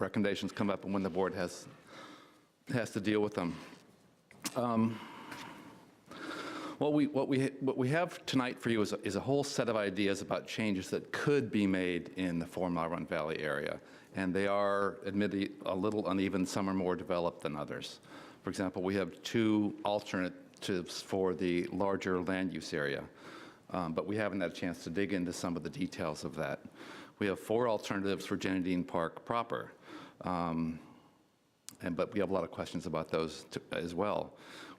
recommendations come up and when the board has to deal with them. What we have tonight for you is a whole set of ideas about changes that could be made in the 4 Mile Run Valley area, and they are admittedly a little uneven. Some are more developed than others. For example, we have 2 alternatives for the larger land use area, but we haven't had a chance to dig into some of the details of that. We have 4 alternatives for Jennie Park proper, but we have a lot of questions about those as well.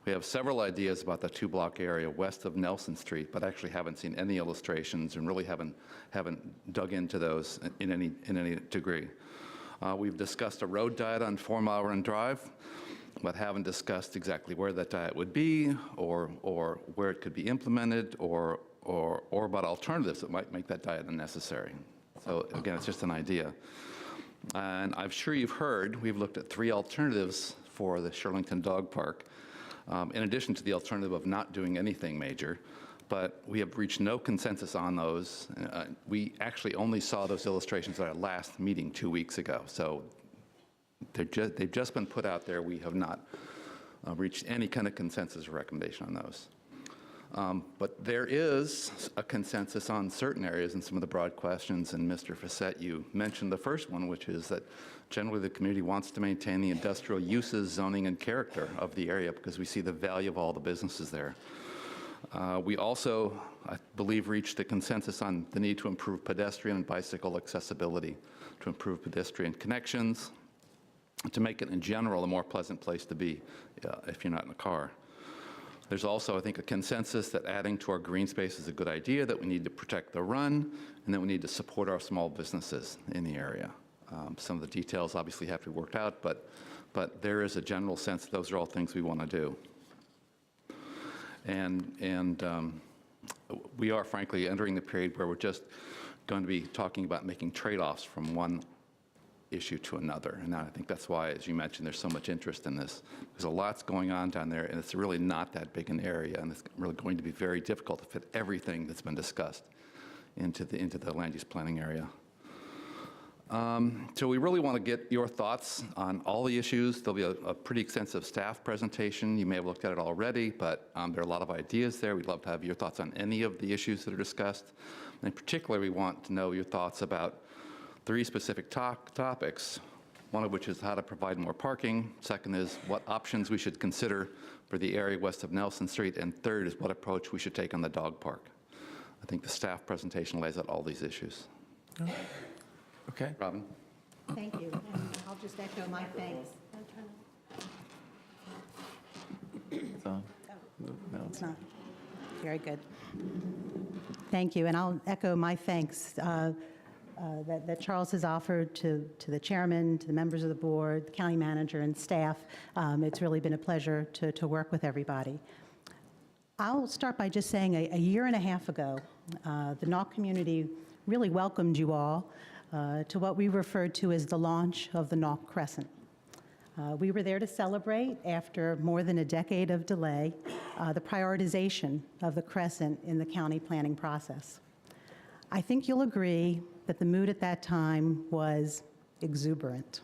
We have several ideas about the 2-block area west of Nelson Street, but actually haven't seen any illustrations and really haven't dug into those in any degree. We've discussed a road diet on 4 Mile Run Drive, but haven't discussed exactly where that diet would be, or where it could be implemented, or about alternatives that might make that diet unnecessary. So again, it's just an idea. And I'm sure you've heard, we've looked at 3 alternatives for the Shirlington Dog Park, in addition to the alternative of not doing anything major, but we have reached no consensus on those. We actually only saw those illustrations at our last meeting 2 weeks ago, so they've just been put out there. We have not reached any kind of consensus or recommendation on those. But there is a consensus on certain areas in some of the broad questions, and Mr. Facette, you mentioned the first one, which is that generally the community wants to maintain the industrial uses, zoning, and character of the area because we see the value of all the businesses there. We also, I believe, reached a consensus on the need to improve pedestrian and bicycle accessibility, to improve pedestrian connections, to make it in general a more pleasant place to be if you're not in a car. There's also, I think, a consensus that adding to our green space is a good idea, that we need to protect the run, and that we need to support our small businesses in the area. Some of the details obviously have to be worked out, but there is a general sense that those are all things we want to do. And we are, frankly, entering the period where we're just going to be talking about making trade-offs from one issue to another. And I think that's why, as you mentioned, there's so much interest in this. There's a lot's going on down there, and it's really not that big an area, and it's really going to be very difficult to fit everything that's been discussed into the land use planning area. So we really want to get your thoughts on all the issues. There'll be a pretty extensive staff presentation. You may have looked at it already, but there are a lot of ideas there. We'd love to have your thoughts on any of the issues that are discussed. And in particular, we want to know your thoughts about 3 specific topics, one of which is how to provide more parking. Second is what options we should consider for the area west of Nelson Street. And third is what approach we should take on the dog park. I think the staff presentation lays out all these issues. Okay. Robin? Thank you. And I'll just echo my thanks. It's on. No, It's not. Very good. Thank you. And I'll echo my thanks that Charles has offered to the chairman, to the members of the board, the county manager, and staff. It's really been a pleasure to work with everybody. I'll start by just saying a year and a half ago, the NAWC community really welcomed you all to what we referred to as the launch of the NAWC Crescent. We were there to celebrate, after more than a decade of delay, the prioritization of the Crescent in the county planning process. I think you'll agree that the mood at that time was exuberant.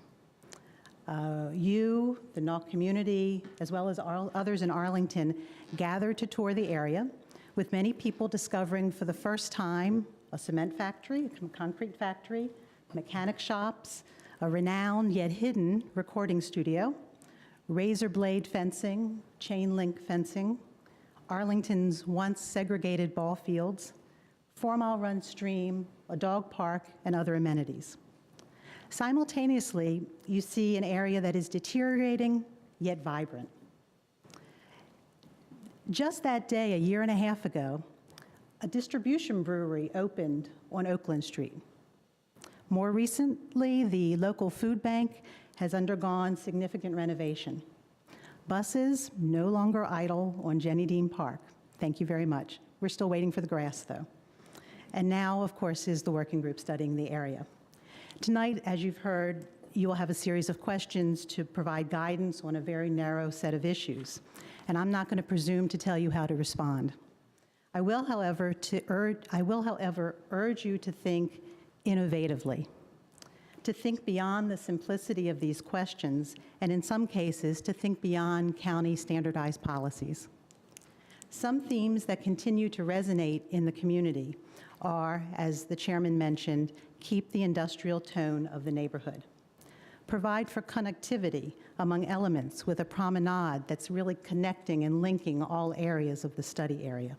You, the NAWC community, as well as others in Arlington, gathered to tour the area, with many people discovering for the first time a cement factory, a concrete factory, mechanic shops, a renowned yet hidden recording studio, razor blade fencing, chain link fencing, Arlington's once segregated ball fields, 4 Mile Run stream, a dog park, and other amenities. Simultaneously, you see an area that is deteriorating yet vibrant. Just that day, a year and a half ago, a distribution brewery opened on Oakland Street. More recently, the local food bank has undergone significant renovation. Buses no longer idle on Jennie Park. Thank you very much. We're still waiting for the grass, though. And now, of course, is the working group studying the area. Tonight, as you've heard, you will have a series of questions to provide guidance on a very narrow set of issues. And I'm not going to presume to tell you how to respond. I will, however, urge you to think innovatively, to think beyond the simplicity of these questions, and in some cases, to think beyond county standardized policies. Some themes that continue to resonate in the community are, as the chairman mentioned, keep the industrial tone of the neighborhood. Provide for connectivity among elements with a promenade that's really connecting and linking all areas of the study area.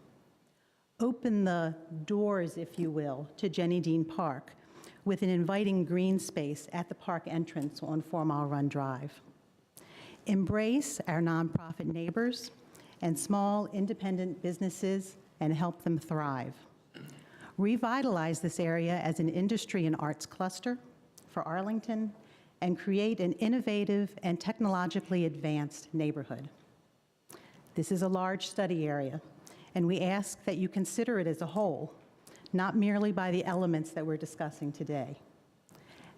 Open the doors, if you will, to Jennie Dean Park with an inviting green space at the park entrance on 4 Mile Run Drive. Embrace our nonprofit neighbors and small independent businesses and help them thrive. Revitalize this area as an industry and arts cluster for Arlington and create an innovative and technologically advanced neighborhood. This is a large study area, and we ask that you consider it as a whole, not merely by the elements that we're discussing today.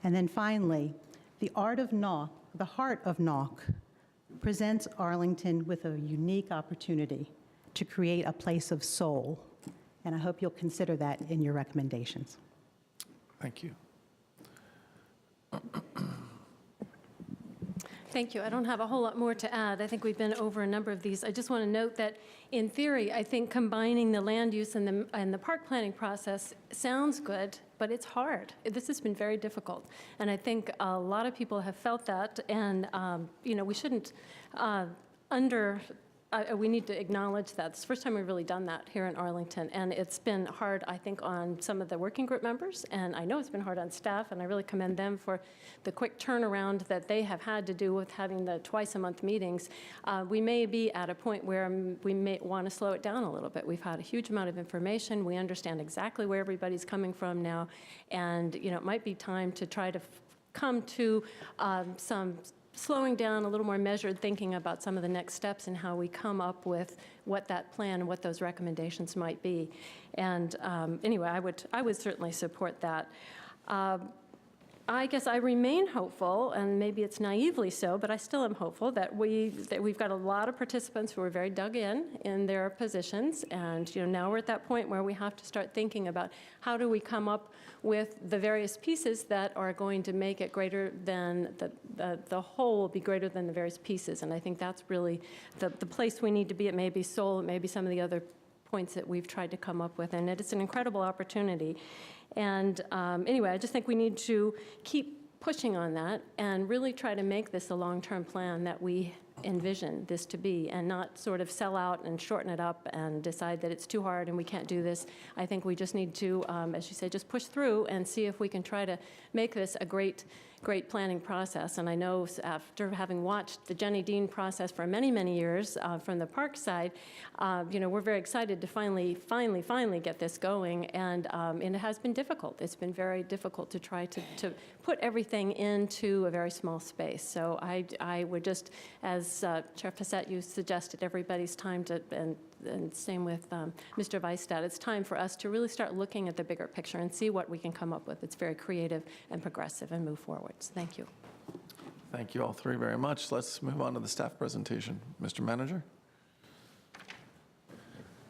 And then finally, the heart of NOC presents Arlington with a unique opportunity to create a place of soul, and I hope you'll consider that in your recommendations. Thank you. Thank you. I don't have a whole lot more to add. I think we've been over a number of these. I just want to note that, in theory, I think combining the land use and the park planning process sounds good, but it's hard. This has been very difficult, and I think a lot of people have felt that. And we shouldn't we need to acknowledge that. It's the first time we've really done that here in Arlington, and it's been hard, I think, on some of the working group members, and I know it's been hard on staff, and I really commend them for the quick turnaround that they have had to do with having the twice-a-month meetings. We may be at a point where we may want to slow it down a little bit. We've had a huge amount of information. We understand exactly where everybody's coming from now, and it might be time to try to come to some slowing down, a little more measured thinking about some of the next steps and how we come up with what that plan and what those recommendations might be. And anyway, I would certainly support that. I guess I remain hopeful, and maybe it's naively so, but I still am hopeful that we've got a lot of participants who are very dug in their positions, and now we're at that point where we have to start thinking about how do we come up with the various pieces that are going to make it greater than the whole will be greater than the various pieces, and I think that's really the place we need to be. It may be Seoul, it may be some of the other points that we've tried to come up with, and it's an incredible opportunity. And anyway, I just think we need to keep pushing on that and really try to make this a long-term plan that we envision this to be, and not sort of sell out and shorten it up and decide that it's too hard and we can't do this. I think we just need to, as you say, just push through and see if we can try to make this a great planning process. And I know after having watched the Jennie Dean process for many, many years from the park side, we're very excited to finally get this going. And it has been difficult. It's been very difficult to try to put everything into a very small space. So I would just, as Chair Passett, you suggested, everybody's time to, and same with Mr. Weisstadt, it's time for us to really start looking at the bigger picture and see what we can come up with. It's very creative and progressive and move forwards. Thank you. Thank you all three very much. Let's move on to the staff presentation. Mr. Manager?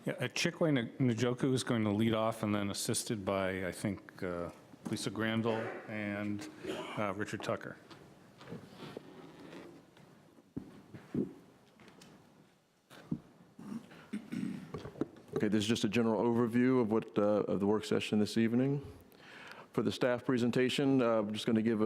Yeah, Chikwe Njoku is going to lead off, and then assisted by, I think, Lisa Granville and Richard Tucker. Okay, this is just a general overview of what of the work session this evening. For the staff presentation, I'm just going to give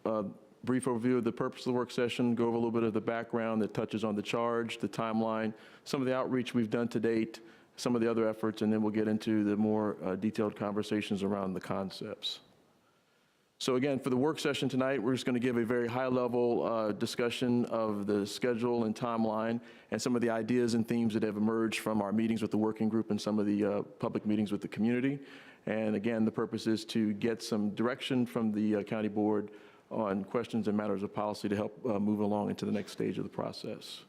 a brief overview of the purpose of the work session, go over a little bit of the background that touches on the charge, the timeline, some of the outreach we've done to date, some of the other efforts, and then we'll get into the more detailed conversations around the concepts. So again, for the work session tonight, we're just going to give a very high-level discussion of the schedule and timeline and some of the ideas and themes that have emerged from our meetings with the working group and some of the public meetings with the community. And again, the purpose is to get some direction from the county board on questions and matters of policy to help move along into the next stage of the process.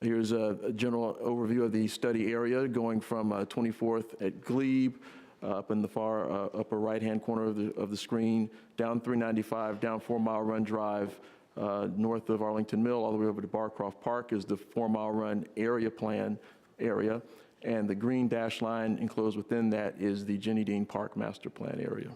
Here's a general overview of the study area going from 24th at Glebe, up in the far upper right-hand corner of the screen, down 395, down 4 Mile Run Drive, north of Arlington Mill, all the way over to Barcroft Park is the 4 Mile Run area plan area, and the green dash line enclosed within that is the Jennie Dean Park master plan area.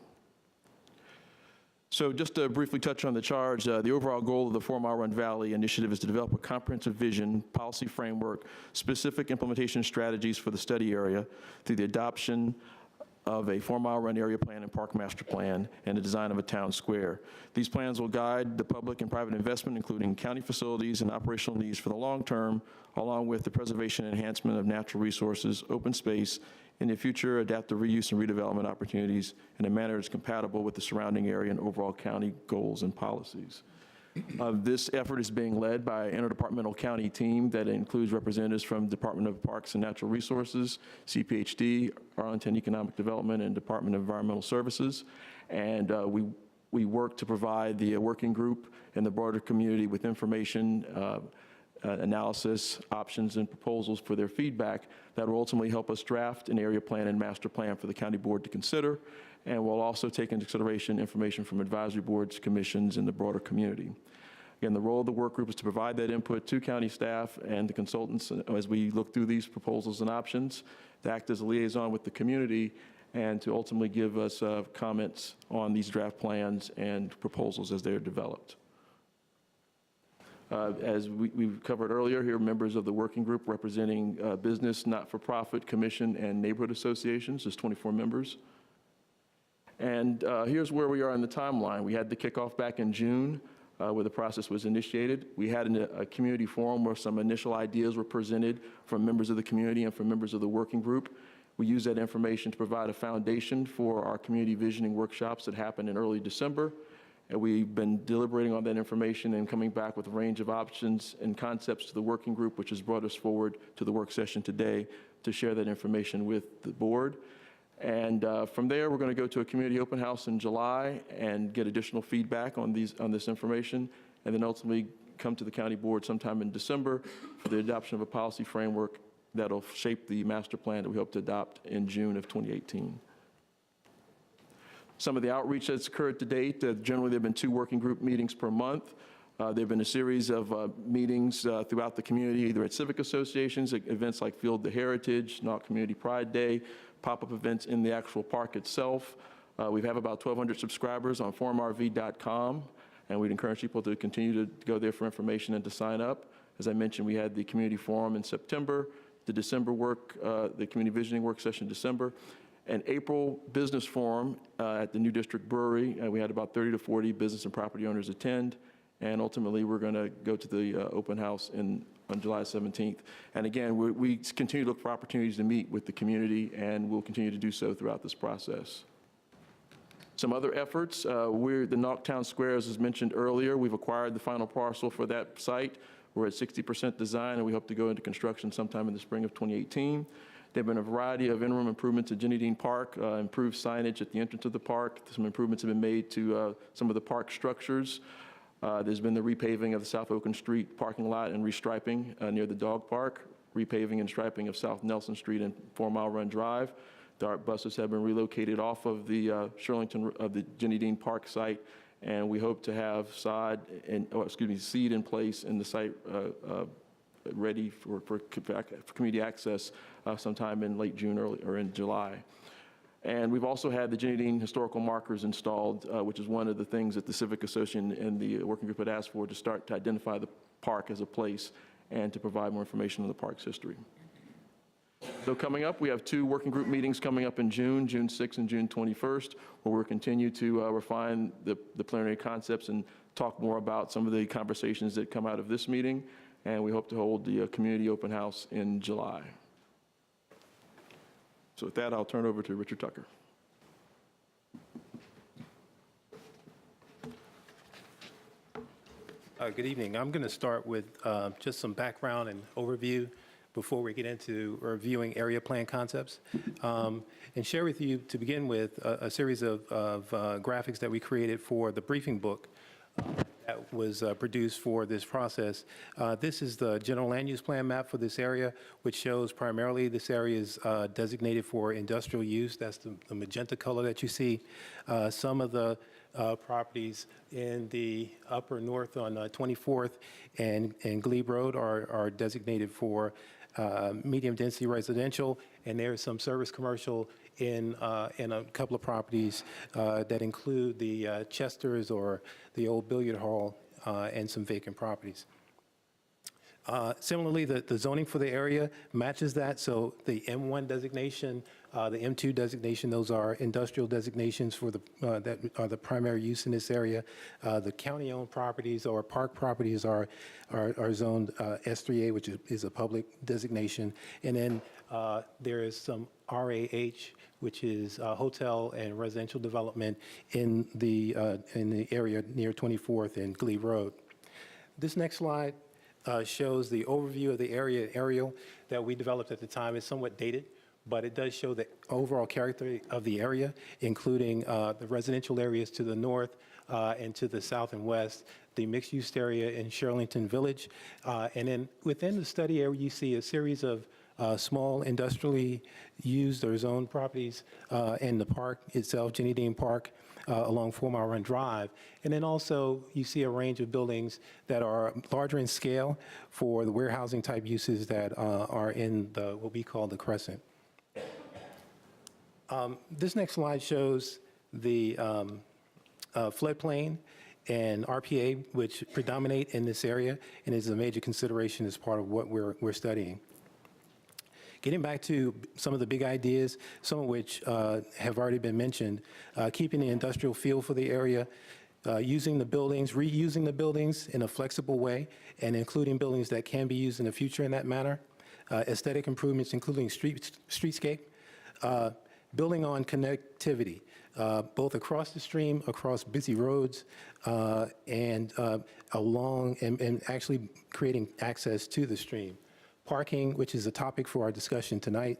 So just to briefly touch on the charge, the overall goal of the 4 Mile Run Valley initiative is to develop a comprehensive vision, policy framework, specific implementation strategies for the study area through the adoption of a 4 Mile Run area plan and park master plan and the design of a town square. These plans will guide the public and private investment, including county facilities and operational needs for the long term, along with the preservation and enhancement of natural resources, open space, in the future adaptive reuse and redevelopment opportunities in a manner that's compatible with the surrounding area and overall county goals and policies. This effort is being led by an interdepartmental county team that includes representatives from Department of Parks and Natural Resources, CPHD, Arlington Economic Development, and Department of Environmental Services. And we work to provide the working group and the broader community with information, analysis, options, and proposals for their feedback that will ultimately help us draft an area plan and master plan for the county board to consider, and will also take into consideration information from advisory boards, commissions, and the broader community. Again, the role of the work group is to provide that input to county staff and the consultants as we look through these proposals and options, to act as a liaison with the community, and to ultimately give us comments on these draft plans and proposals as they're developed. As we've covered earlier, here are members of the working group representing business, not-for-profit, commission, and neighborhood associations. There's 24 members. And here's where we are in the timeline. We had the kickoff back in June, where the process was initiated. We had a community forum where some initial ideas were presented from members of the community and from members of the working group. We used that information to provide a foundation for our community visioning workshops that happened in early December. And we've been deliberating on that information and coming back with a range of options and concepts to the working group, which has brought us forward to the work session today to share that information with the board. And from there, we're going to go to a community open house in July and get additional feedback on this information, and then ultimately come to the county board sometime in December for the adoption of a policy framework that'll shape the master plan that we hope to adopt in June of 2018. Some of the outreach that's occurred to date, generally there have been 2 working group meetings per month. There have been a series of meetings throughout the community, either at civic associations, at events like Field the Heritage, Not Community Pride Day, pop-up events in the actual park itself. We have about 1,200 subscribers on forumrv.com, and we'd encourage people to continue to go there for information and to sign up. As I mentioned, we had the community forum in September, the December work, the community visioning work session in December, an April business forum at the New District Brewery. We had about 30 to 40 business and property owners attend, and ultimately we're going to go to the open house on July 17th. And again, we continue to look for opportunities to meet with the community, and we'll continue to do so throughout this process. Some other efforts, the Knocktown Square, as was mentioned earlier, we've acquired the final parcel for that site. We're at 60% design, and we hope to go into construction sometime in the spring of 2018. There have been a variety of interim improvements at Jennie Park, improved signage at the entrance of the park. Some improvements have been made to some of the park structures. There's been the repaving of the South Oakland Street parking lot and restriping near the dog park, repaving and striping of South Nelson Street and 4 Mile Run Drive. The art buses have been relocated off of the the Jennie Park site, and we hope to have seed in place in the site ready for community access sometime in late June or in July. And we've also had the Jennie historical markers installed, which is one of the things that the Civic Association and the working group had asked for, to start to identify the park as a place and to provide more information on the park's history. So coming up, we have 2 working group meetings coming up in June 6th and June 21st, where we'll continue to refine the preliminary concepts and talk more about some of the conversations that come out of this meeting. And we hope to hold the community open house in July. So with that, I'll turn it over to Richard Tucker. Good evening. I'm going to start with just some background and overview before we get into reviewing area plan concepts, and share with you, to begin with, a series of graphics that we created for the briefing book that was produced for this process. This is the general land use plan map for this area, which shows primarily this area is designated for industrial use. That's the magenta color that you see. Some of the properties in the upper north on 24th and Glebe Road are designated for medium density residential, and there's some service commercial in a couple of properties that include the Chester's or the old billiard hall and some vacant properties. Similarly, the zoning for the area matches that. So the M1 designation, the M2 designation, those are industrial designations for that are the primary use in this area. The county-owned properties or park properties are zoned S3A, which is a public designation. And then there is some RAH, which is hotel and residential development in the area near 24th and Glebe Road. This next slide shows the overview of the area aerial that we developed at the time. It's somewhat dated, but it does show the overall character of the area, including the residential areas to the north and to the south and west, the mixed-use area in Shirlington Village. And then within the study area, you see a series of small industrially used or zoned properties in the park itself, Jennie Dean Park, along 4 Mile Run Drive. And then also you see a range of buildings that are larger in scale for the warehousing type uses that are in what we call the Crescent. This next slide shows the floodplain and RPA, which predominate in this area and is a major consideration as part of what we're studying. Getting back to some of the big ideas, some of which have already been mentioned, keeping the industrial feel for the area, using the buildings, reusing the buildings in a flexible way, and including buildings that can be used in the future in that manner, aesthetic improvements, including streetscape, building on connectivity, both across the stream, across busy roads, and along, and actually creating access to the stream. Parking, which is a topic for our discussion tonight.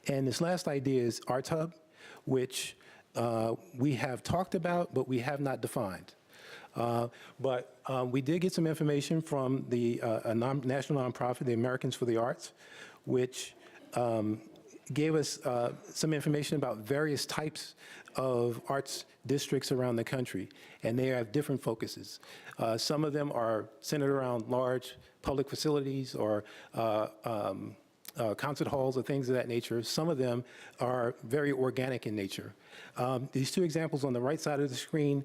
And this last idea is Arts Hub, which we have talked about, but we have not defined. But we did get some information from the national nonprofit, the Americans for the Arts, which gave us some information about various types of arts districts around the country, and they have different focuses. Some of them are centered around large public facilities or concert halls or things of that nature. Some of them are very organic in nature. These two examples on the right side of the screen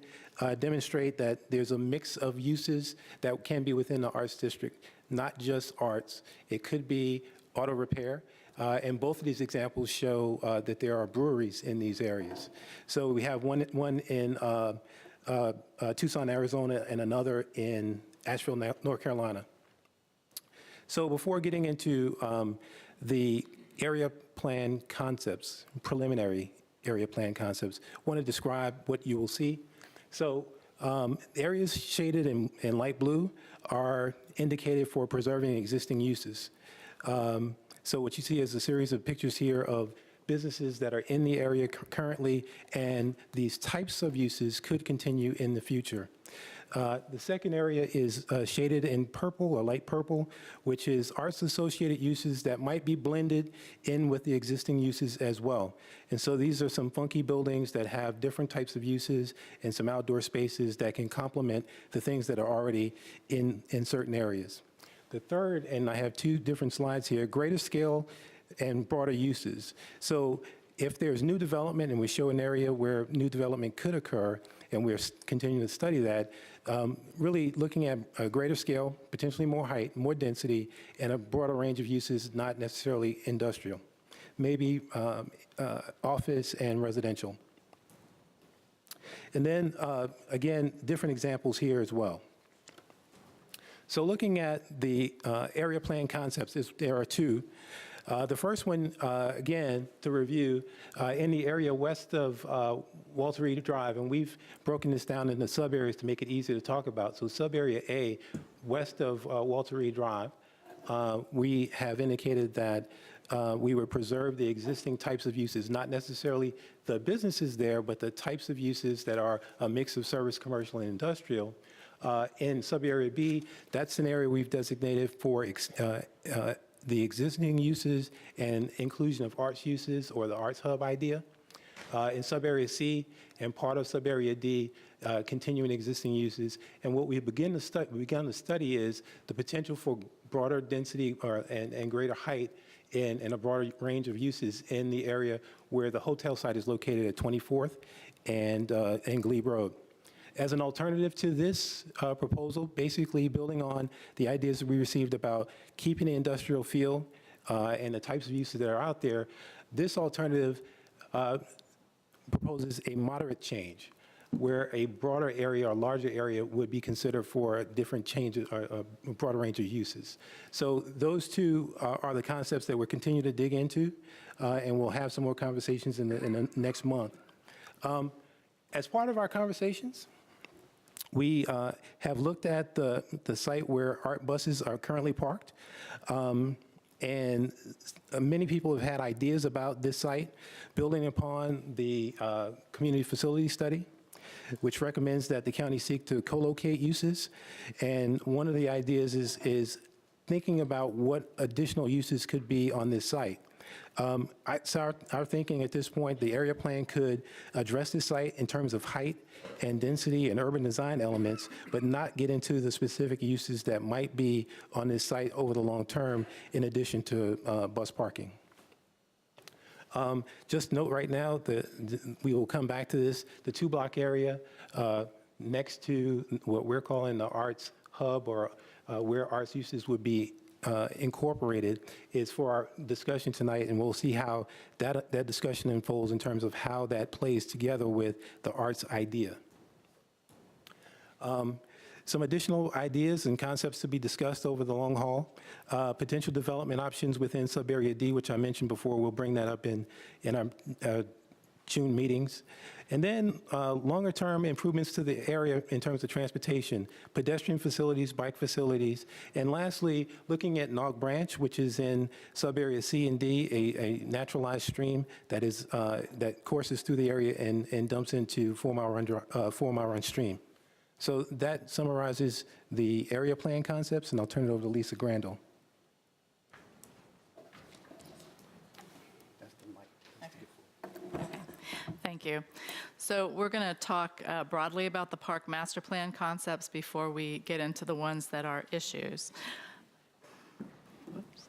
demonstrate that there's a mix of uses that can be within the arts district, not just arts. It could be auto repair. And both of these examples show that there are breweries in these areas. So we have one in Tucson, Arizona, and another in Asheville, North Carolina. So before getting into the area plan concepts, preliminary area plan concepts, I want to describe what you will see. So areas shaded in light blue are indicated for preserving existing uses. So what you see is a series of pictures here of businesses that are in the area currently, and these types of uses could continue in the future. The second area is shaded in purple or light purple, which is arts-associated uses that might be blended in with the existing uses as well. And so these are some funky buildings that have different types of uses and some outdoor spaces that can complement the things that are already in certain areas. The third, and I have two different slides here, greater scale and broader uses. So if there's new development and we show an area where new development could occur, and we're continuing to study that, really looking at a greater scale, potentially more height, more density, and a broader range of uses, not necessarily industrial. Maybe office and residential. And then, again, different examples here as well. So looking at the area plan concepts, there are two. The first one, again, to review, in the area west of Walter Reed Drive, and we've broken this down into sub-areas to make it easier to talk about. So sub-area A, west of Walter Reed Drive, we have indicated that we would preserve the existing types of uses, not necessarily the businesses there, but the types of uses that are a mix of service, commercial, and industrial. In sub-area B, that's an area we've designated for the existing uses and inclusion of arts uses, or the Arts Hub idea. In sub-area C and part of sub-area D, continuing existing uses. And what we've begun to study is the potential for broader density and greater height in a broader range of uses in the area where the hotel site is located at 24th and Glebe Road. As an alternative to this proposal, basically building on the ideas that we received about keeping the industrial feel and the types of uses that are out there, this alternative proposes a moderate change where a broader area or larger area would be considered for different changes or a broader range of uses. So those two are the concepts that we're continuing to dig into, and we'll have some more conversations in the next month. As part of our conversations, we have looked at the site where art buses are currently parked. And many people have had ideas about this site, building upon the community facility study, which recommends that the county seek to co-locate uses. And one of the ideas is thinking about what additional uses could be on this site. So our thinking at this point, the area plan could address this site in terms of height and density and urban design elements, but not get into the specific uses that might be on this site over the long term, in addition to bus parking. Just note right now that we will come back to this, the 2-block area next to what we're calling the arts hub, or where arts uses would be incorporated, is for our discussion tonight, and we'll see how that discussion unfolds in terms of how that plays together with the arts idea. Some additional ideas and concepts to be discussed over the long haul. Potential development options within Sub-Area D, which I mentioned before. We'll bring that up in our June meetings. And then longer-term improvements to the area in terms of transportation, pedestrian facilities, bike facilities. And lastly, looking at Nog Branch, which is in Sub-Area C and D, a naturalized stream that is that courses through the area and dumps into 4 Mile Run stream. So that summarizes the area plan concepts, and I'll turn it over to Lisa Grandel. Thank you. So we're going to talk broadly about the park master plan concepts before we get into the ones that are issues. Whoops.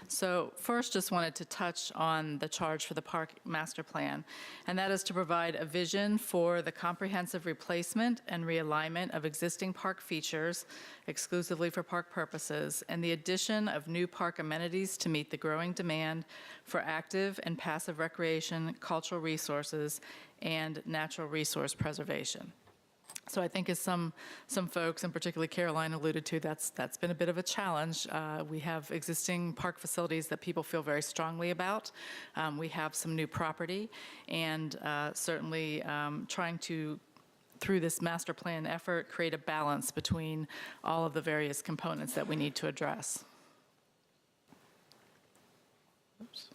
So first, just wanted to touch on the charge for the park master plan, and that is to provide a vision for the comprehensive replacement and realignment of existing park features exclusively for park purposes, and the addition of new park amenities to meet the growing demand for active and passive recreation, cultural resources, and natural resource preservation. So I think, as some folks, and particularly Caroline alluded to, that's been a bit of a challenge. We have existing park facilities that people feel very strongly about. We have some new property, and certainly trying to, through this master plan effort, create a balance between all of the various components that we need to address. Oops.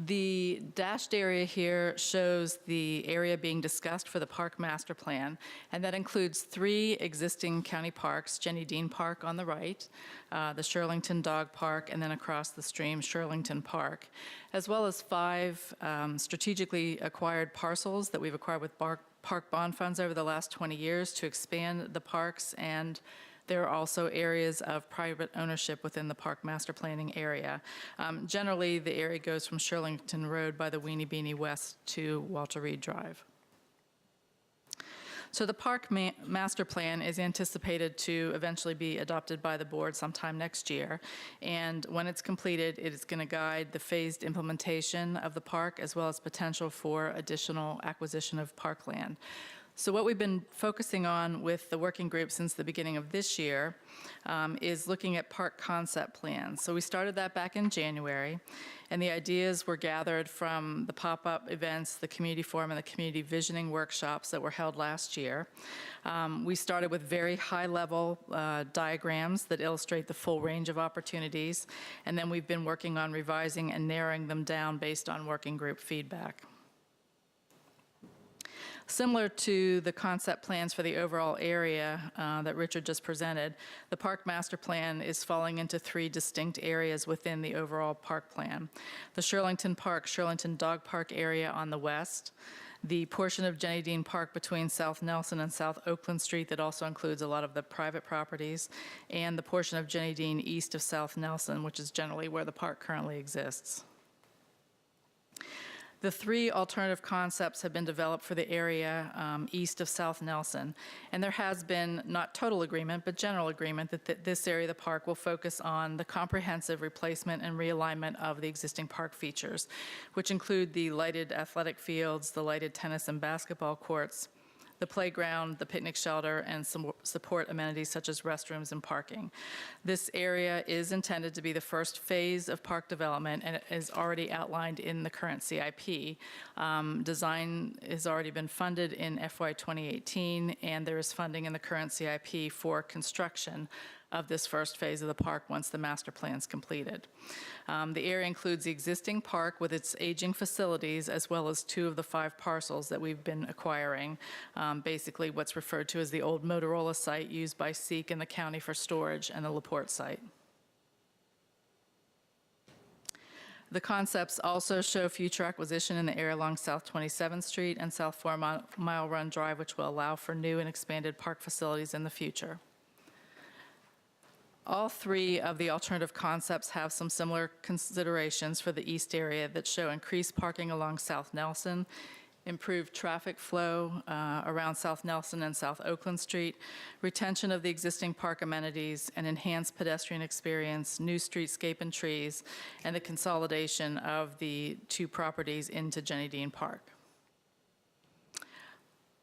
The dashed area here shows the area being discussed for the park master plan, and that includes 3 existing county parks: Jennie Dean Park on the right, the Shirlington Dog Park, and then across the stream, Shirlington Park, as well as 5 strategically acquired parcels that we've acquired with park bond funds over the last 20 years to expand the parks. And there are also areas of private ownership within the park master planning area. Generally, the area goes from Shirlington Road by the Weenie Beanie west to Walter Reed Drive. So the park master plan is anticipated to eventually be adopted by the board sometime next year. And when it's completed, it is going to guide the phased implementation of the park, as well as potential for additional acquisition of parkland. So what we've been focusing on with the working group since the beginning of this year is looking at park concept plans. So we started that back in January, and the ideas were gathered from the pop-up events, the community forum, and the community visioning workshops that were held last year. We started with very high-level diagrams that illustrate the full range of opportunities, and then we've been working on revising and narrowing them down based on working group feedback. Similar to the concept plans for the overall area that Richard just presented, the park master plan is falling into 3 distinct areas within the overall park plan. The Shirlington Park, Shirlington Dog Park area on the west, the portion of Jennie Dean Park between South Nelson and South Oakland Street that also includes a lot of the private properties, and the portion of Jennie Dean east of South Nelson, which is generally where the park currently exists. The 3 alternative concepts have been developed for the area east of South Nelson, and there has been not total agreement, but general agreement that this area of the park will focus on the comprehensive replacement and realignment of the existing park features, which include the lighted athletic fields, the lighted tennis and basketball courts, the playground, the picnic shelter, and some support amenities such as restrooms and parking. This area is intended to be the first phase of park development, and it is already outlined in the current CIP. Design has already been funded in FY 2018, and there is funding in the current CIP for construction of this first phase of the park once the master plan is completed. The area includes the existing park with its aging facilities, as well as 2 of the 5 parcels that we've been acquiring, basically what's referred to as the old Motorola site used by SEEK in the county for storage, and the LaPorte site. The concepts also show future acquisition in the area along South 27th Street and South 4 Mile Run Drive, which will allow for new and expanded park facilities in the future. All 3 of the alternative concepts have some similar considerations for the east area that show increased parking along South Nelson, improved traffic flow around South Nelson and South Oakland Street, retention of the existing park amenities, and enhanced pedestrian experience, new streetscape and trees, and the consolidation of the 2 properties into Jennie Dean Park.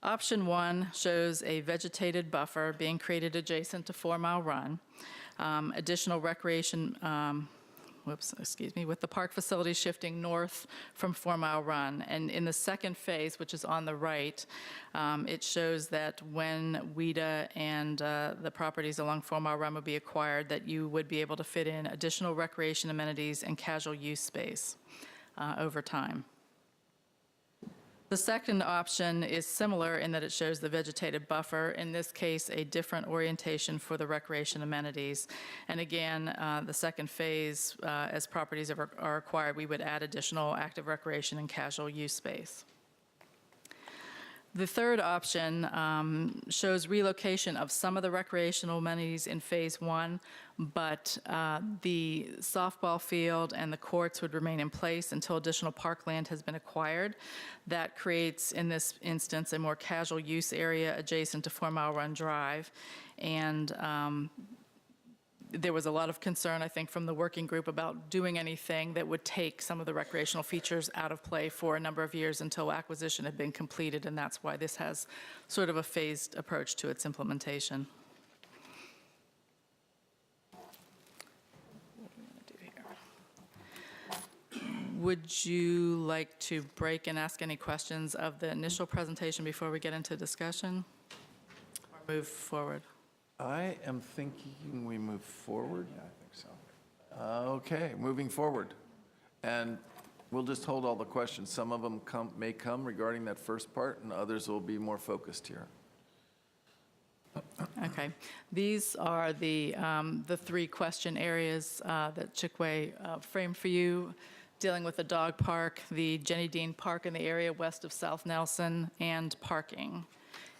Option 1 shows a vegetated buffer being created adjacent to 4 Mile Run. Additional recreation, with the park facility shifting north from 4 Mile Run. And in the second phase, which is on the right, it shows that when WIDA and the properties along 4 Mile Run would be acquired, that you would be able to fit in additional recreation amenities and casual use space over time. The second option is similar in that it shows the vegetated buffer, in this case, a different orientation for the recreation amenities. And again, the second phase, as properties are acquired, we would add additional active recreation and casual use space. The third option shows relocation of some of the recreational amenities in Phase 1, but the softball field and the courts would remain in place until additional parkland has been acquired. That creates, in this instance, a more casual use area adjacent to 4 Mile Run Drive. And there was a lot of concern, I think, from the working group about doing anything that would take some of the recreational features out of play for a number of years until acquisition had been completed, and that's why this has sort of a phased approach to its implementation. What are we going to do here? Would you like to break and ask any questions of the initial presentation before we get into discussion, or move forward? I am thinking we move forward. Yeah, I think so. Okay, moving forward. And we'll just hold all the questions. Some of them may come regarding that first part, and others will be more focused here. Okay. These are the 3 question areas that Chickway framed for you, dealing with the dog park, the Jennie Dean Park in the area west of South Nelson, and parking.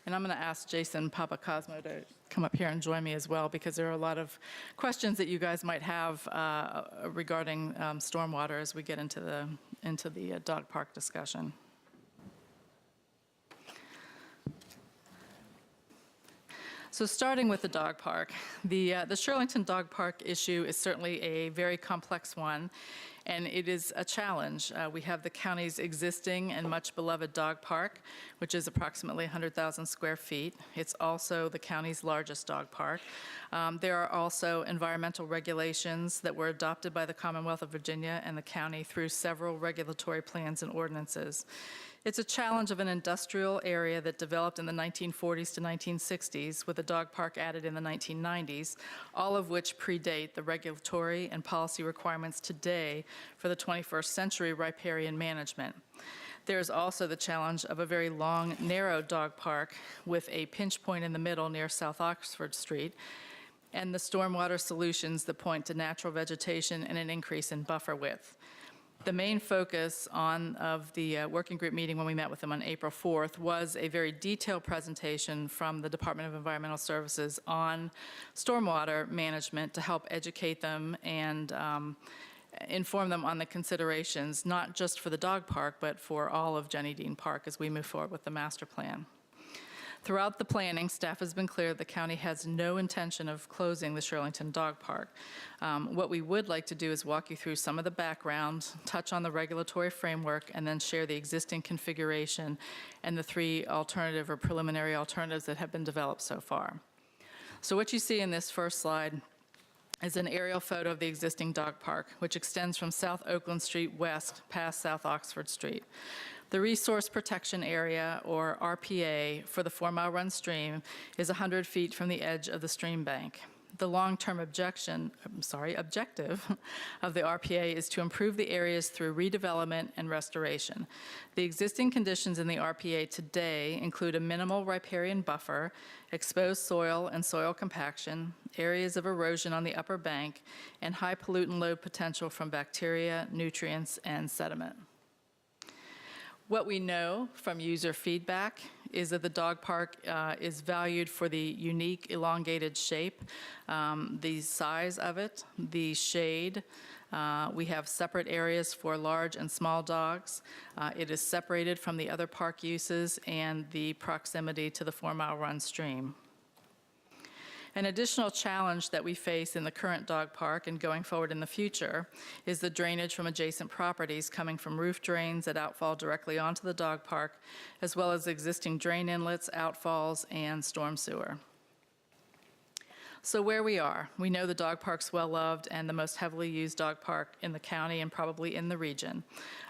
And I'm going to ask Jason Papacosmo to come up here and join me as well, because there are a lot of questions that you guys might have regarding stormwater as we get into the dog park discussion. So starting with the dog park, the Shirlington Dog Park issue is certainly a very complex one, and it is a challenge. We have the county's existing and much beloved dog park, which is approximately 100,000 square feet. It's also the county's largest dog park. There are also environmental regulations that were adopted by the Commonwealth of Virginia and the county through several regulatory plans and ordinances. It's a challenge of an industrial area that developed in the 1940s to 1960s, with a dog park added in the 1990s, all of which predate the regulatory and policy requirements today for the 21st century riparian management. There's also the challenge of a very long, narrow dog park with a pinch point in the middle near South Oxford Street, and the stormwater solutions that point to natural vegetation and an increase in buffer width. The main focus of the working group meeting when we met with them on April 4th was a very detailed presentation from the Department of Environmental Services on stormwater management to help educate them and inform them on the considerations, not just for the dog park, but for all of Jennie Dean Park as we move forward with the master plan. Throughout the planning, staff has been clear the county has no intention of closing the Shirlington Dog Park. What we would like to do is walk you through some of the background, touch on the regulatory framework, and then share the existing configuration and the 3 alternative or preliminary alternatives that have been developed so far. So what you see in this first slide is an aerial photo of the existing dog park, which extends from South Oakland Street west past South Oxford Street. The Resource Protection Area, or RPA, for the 4-mile run stream is 100 feet from the edge of the stream bank. The long-term objective of the RPA is to improve the areas through redevelopment and restoration. The existing conditions in the RPA today include a minimal riparian buffer, exposed soil and soil compaction, areas of erosion on the upper bank, and high pollutant load potential from bacteria, nutrients, and sediment. What we know from user feedback is that the dog park is valued for the unique elongated shape, the size of it, the shade. We have separate areas for large and small dogs. It is separated from the other park uses and the proximity to the 4-mile run stream. An additional challenge that we face in the current dog park and going forward in the future is the drainage from adjacent properties coming from roof drains that outfall directly onto the dog park, as well as existing drain inlets, outfalls, and storm sewer. So where we are, we know the dog park's well-loved and the most heavily used dog park in the county and probably in the region.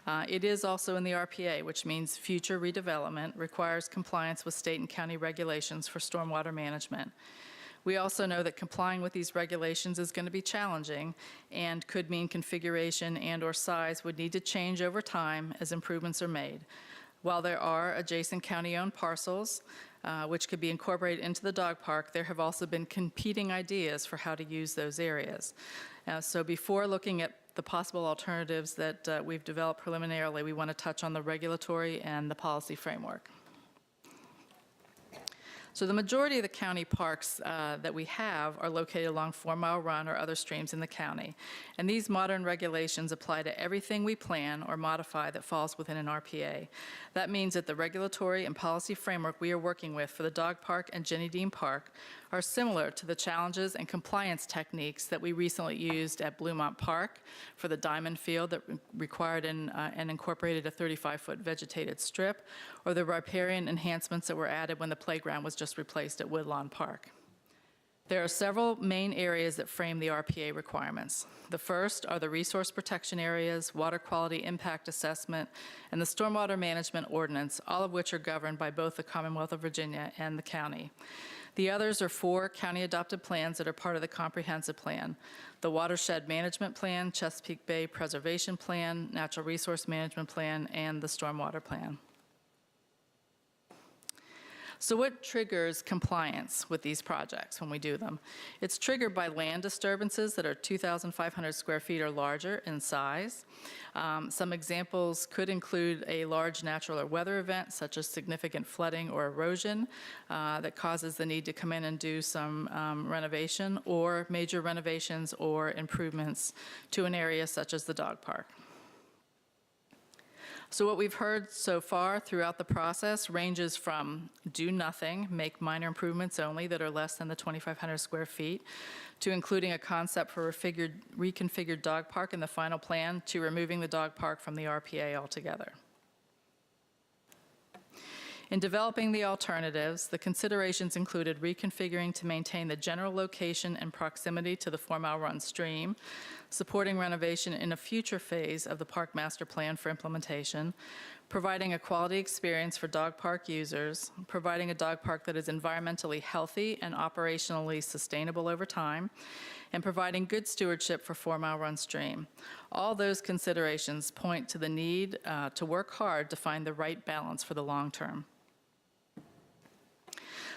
It is also in the RPA, which means future redevelopment requires compliance with state and county regulations for stormwater management. We also know that complying with these regulations is going to be challenging and could mean configuration and/or size would need to change over time as improvements are made. While there are adjacent county-owned parcels, which could be incorporated into the dog park, there have also been competing ideas for how to use those areas. So before looking at the possible alternatives that we've developed preliminarily, we want to touch on the regulatory and the policy framework. So the majority of the county parks that we have are located along 4-mile run or other streams in the county. And these modern regulations apply to everything we plan or modify that falls within an RPA. That means that the regulatory and policy framework we are working with for the dog park and Jennie Dean Park are similar to the challenges and compliance techniques that we recently used at Bluemont Park for the diamond field that required and incorporated a 35-foot vegetated strip, or the riparian enhancements that were added when the playground was just replaced at Woodlawn Park. There are several main areas that frame the RPA requirements. The first are the resource protection areas, water quality impact assessment, and the stormwater management ordinance, all of which are governed by both the Commonwealth of Virginia and the county. The others are 4 county-adopted plans that are part of the comprehensive plan: the Watershed Management Plan, Chesapeake Bay Preservation Plan, Natural Resource Management Plan, and the Stormwater Plan. So what triggers compliance with these projects when we do them? It's triggered by land disturbances that are 2,500 square feet or larger in size. Some examples could include a large natural or weather event, such as significant flooding or erosion that causes the need to come in and do some renovation, or major renovations or improvements to an area such as the dog park. So what we've heard so far throughout the process ranges from do nothing, make minor improvements only that are less than the 2,500 square feet, to including a concept for a reconfigured dog park in the final plan, to removing the dog park from the RPA altogether. In developing the alternatives, the considerations included reconfiguring to maintain the general location and proximity to the 4-mile run stream, supporting renovation in a future phase of the park master plan for implementation, providing a quality experience for dog park users, providing a dog park that is environmentally healthy and operationally sustainable over time, and providing good stewardship for 4 Mile Run Stream. All those considerations point to the need to work hard to find the right balance for the long term.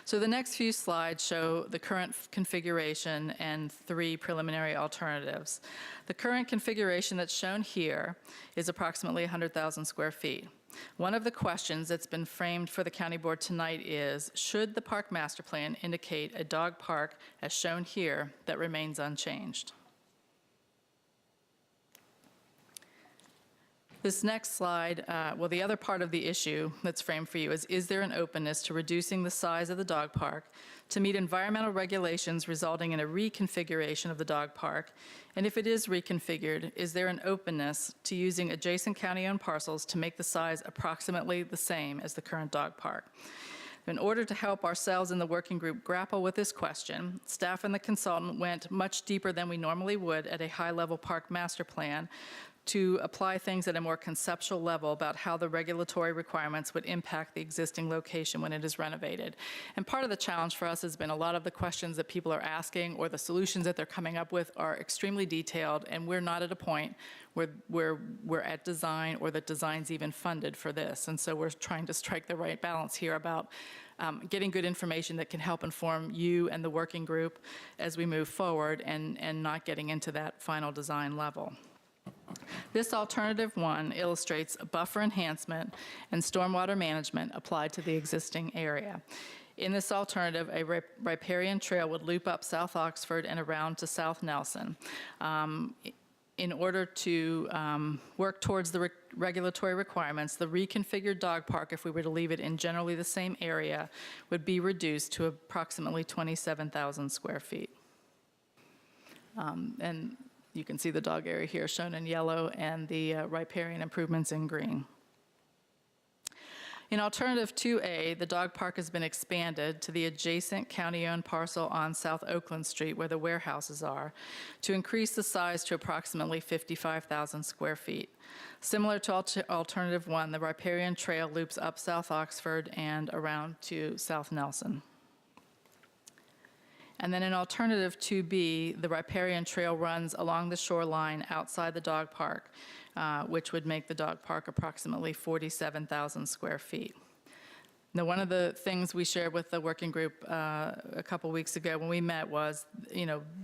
So the next few slides show the current configuration and 3 preliminary alternatives. The current configuration that's shown here is approximately 100,000 square feet. One of the questions that's been framed for the county board tonight is, should the park master plan indicate a dog park as shown here that remains unchanged? This next slide, well, the other part of the issue that's framed for you is there an openness to reducing the size of the dog park to meet environmental regulations resulting in a reconfiguration of the dog park? And if it is reconfigured, is there an openness to using adjacent county-owned parcels to make the size approximately the same as the current dog park? In order to help ourselves in the working group grapple with this question, staff and the consultant went much deeper than we normally would at a high-level park master plan to apply things at a more conceptual level about how the regulatory requirements would impact the existing location when it is renovated. And part of the challenge for us has been a lot of the questions that people are asking or the solutions that they're coming up with are extremely detailed, and we're not at a point where we're at design or that design's even funded for this. And so we're trying to strike the right balance here about getting good information that can help inform you and the working group as we move forward and not getting into that final design level. This alternative one illustrates buffer enhancement and stormwater management applied to the existing area. In this alternative, a riparian trail would loop up South Oxford and around to South Nelson. In order to work towards the regulatory requirements, the reconfigured dog park, if we were to leave it in generally the same area, would be reduced to approximately 27,000 square feet. And you can see the dog area here shown in yellow and the riparian improvements in green. In alternative 2A, the dog park has been expanded to the adjacent county-owned parcel on South Oakland Street where the warehouses are to increase the size to approximately 55,000 square feet. Similar to alternative 1, the riparian trail loops up South Oxford and around to South Nelson. And then in alternative 2B, the riparian trail runs along the shoreline outside the dog park, which would make the dog park approximately 47,000 square feet. Now, one of the things we shared with the working group a couple weeks ago when we met was,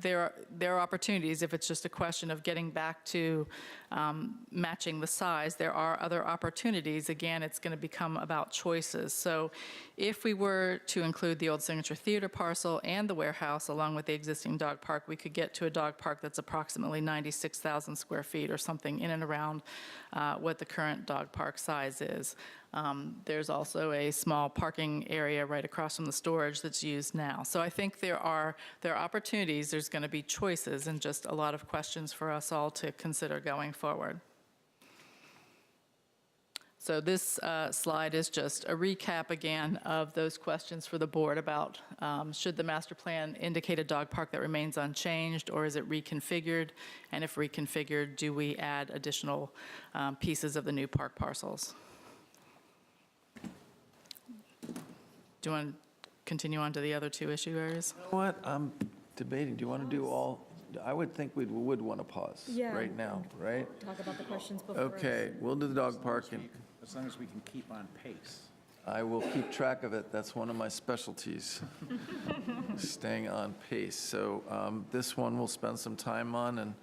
there are opportunities if it's just a question of getting back to matching the size. There are other opportunities. Again, it's going to become about choices. So if we were to include the old Signature Theater parcel and the warehouse along with the existing dog park, we could get to a dog park that's approximately 96,000 square feet or something in and around what the current dog park size is. There's also a small parking area right across from the storage that's used now. So I think there are opportunities, there's going to be choices, and just a lot of questions for us all to consider going forward. So this slide is just a recap again of those questions for the board about should the master plan indicate a dog park that remains unchanged, or is it reconfigured? And if reconfigured, do we add additional pieces of the new park parcels? Do you want to continue on to the other 2 issue areas? You know what? I'm debating. Do you want to do all? I would think we would want to pause right now, right? Talk about the questions before. Okay, we'll do the dog park, and As long as we can keep on pace. I will keep track of it. That's one of my specialties, staying on pace. So this one we'll spend some time on,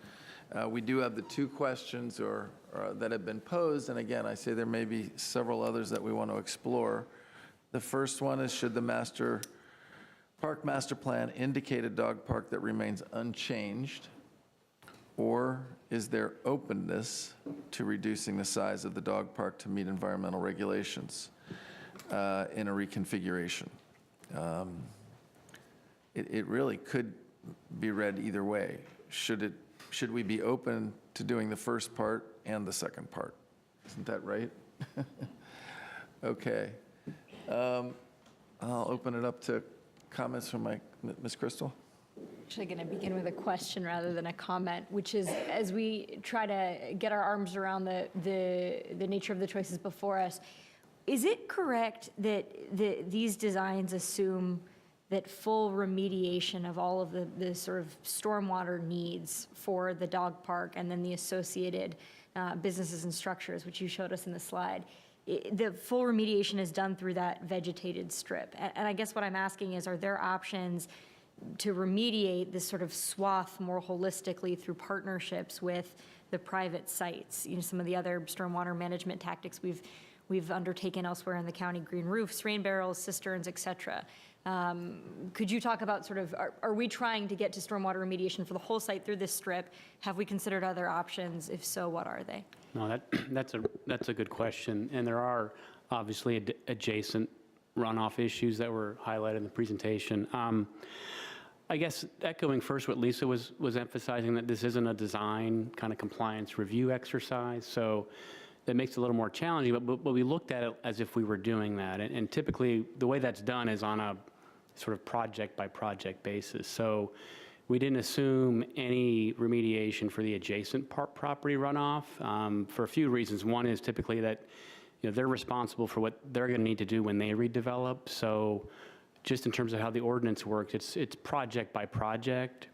and we do have the 2 questions that have been posed. And again, I say there may be several others that we want to explore. The first one is, should the park master plan indicate a dog park that remains unchanged, or is there openness to reducing the size of the dog park to meet environmental regulations in a reconfiguration? It really could be read either way. Should we be open to doing the first part and the second part? Isn't that right? Okay. I'll open it up to comments from Ms. Crystal. actually going to begin with a question rather than a comment, which is, as we try to get our arms around the nature of the choices before us, is it correct that these designs assume that full remediation of all of the sort of stormwater needs for the dog park and then the associated businesses and structures, which you showed us in the slide, the full remediation is done through that vegetated strip? And I guess what I'm asking is, are there options to remediate this sort of swath more holistically through partnerships with the private sites? You know, some of the other stormwater management tactics we've undertaken elsewhere in the county: green roofs, rain barrels, cisterns, et cetera. Could you talk about sort of, are we trying to get to stormwater remediation for the whole site through this strip? Have we considered other options? If so, what are they? No, that's a good question. And there are obviously adjacent runoff issues that were highlighted in the presentation. I guess echoing first what Lisa was emphasizing, that this isn't a design kind of compliance review exercise. So that makes it a little more challenging, but we looked at it as if we were doing that. And typically the way that's done is on a sort of project by project basis. So we didn't assume any remediation for the adjacent property runoff for a few reasons. One is typically that, you know, they're responsible for what they're going to need to do when they redevelop. So just in terms of how the ordinance works, it's project by project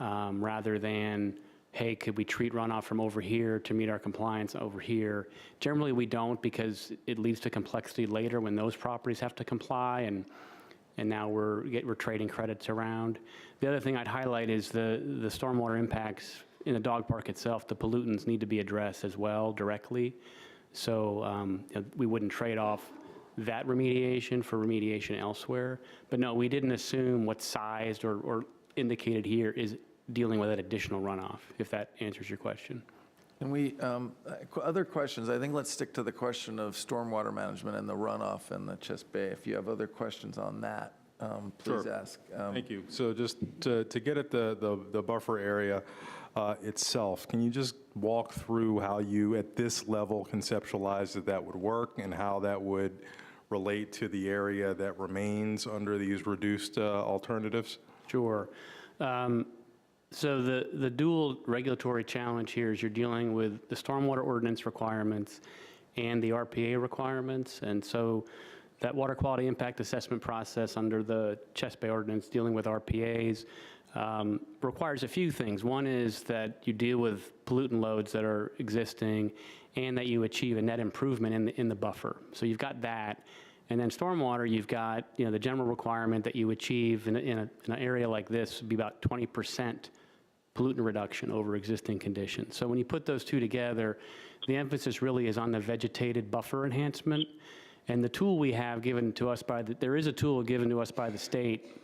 rather than, hey, could we treat runoff from over here to meet our compliance over here? Generally, we don't, because it leads to complexity later when those properties have to comply, and now we're trading credits around. The other thing I'd highlight is the stormwater impacts in the dog park itself. The pollutants need to be addressed as well directly. So we wouldn't trade off that remediation for remediation elsewhere. But no, we didn't assume what's sized or indicated here is dealing with that additional runoff, if that answers your question. And we, other questions, I think let's stick to the question of stormwater management and the runoff in the Chesapeake Bay. If you have other questions on that, please Sure. ask. Thank you. So just to get at the buffer area itself, can you just walk through how you, at this level, conceptualize that would work and how that would relate to the area that remains under these reduced alternatives? Sure. So the dual regulatory challenge here is you're dealing with the stormwater ordinance requirements and the RPA requirements. And so that water quality impact assessment process under the Chesapeake Bay ordinance dealing with RPAs requires a few things. One is that you deal with pollutant loads that are existing and that you achieve a net improvement in the buffer. So you've got that. And then stormwater, you've got, you know, the general requirement that you achieve in an area like this would be about 20% pollutant reduction over existing conditions. So when you put those two together, the emphasis really is on the vegetated buffer enhancement. And the tool we have given to us there is a tool given to us by the state,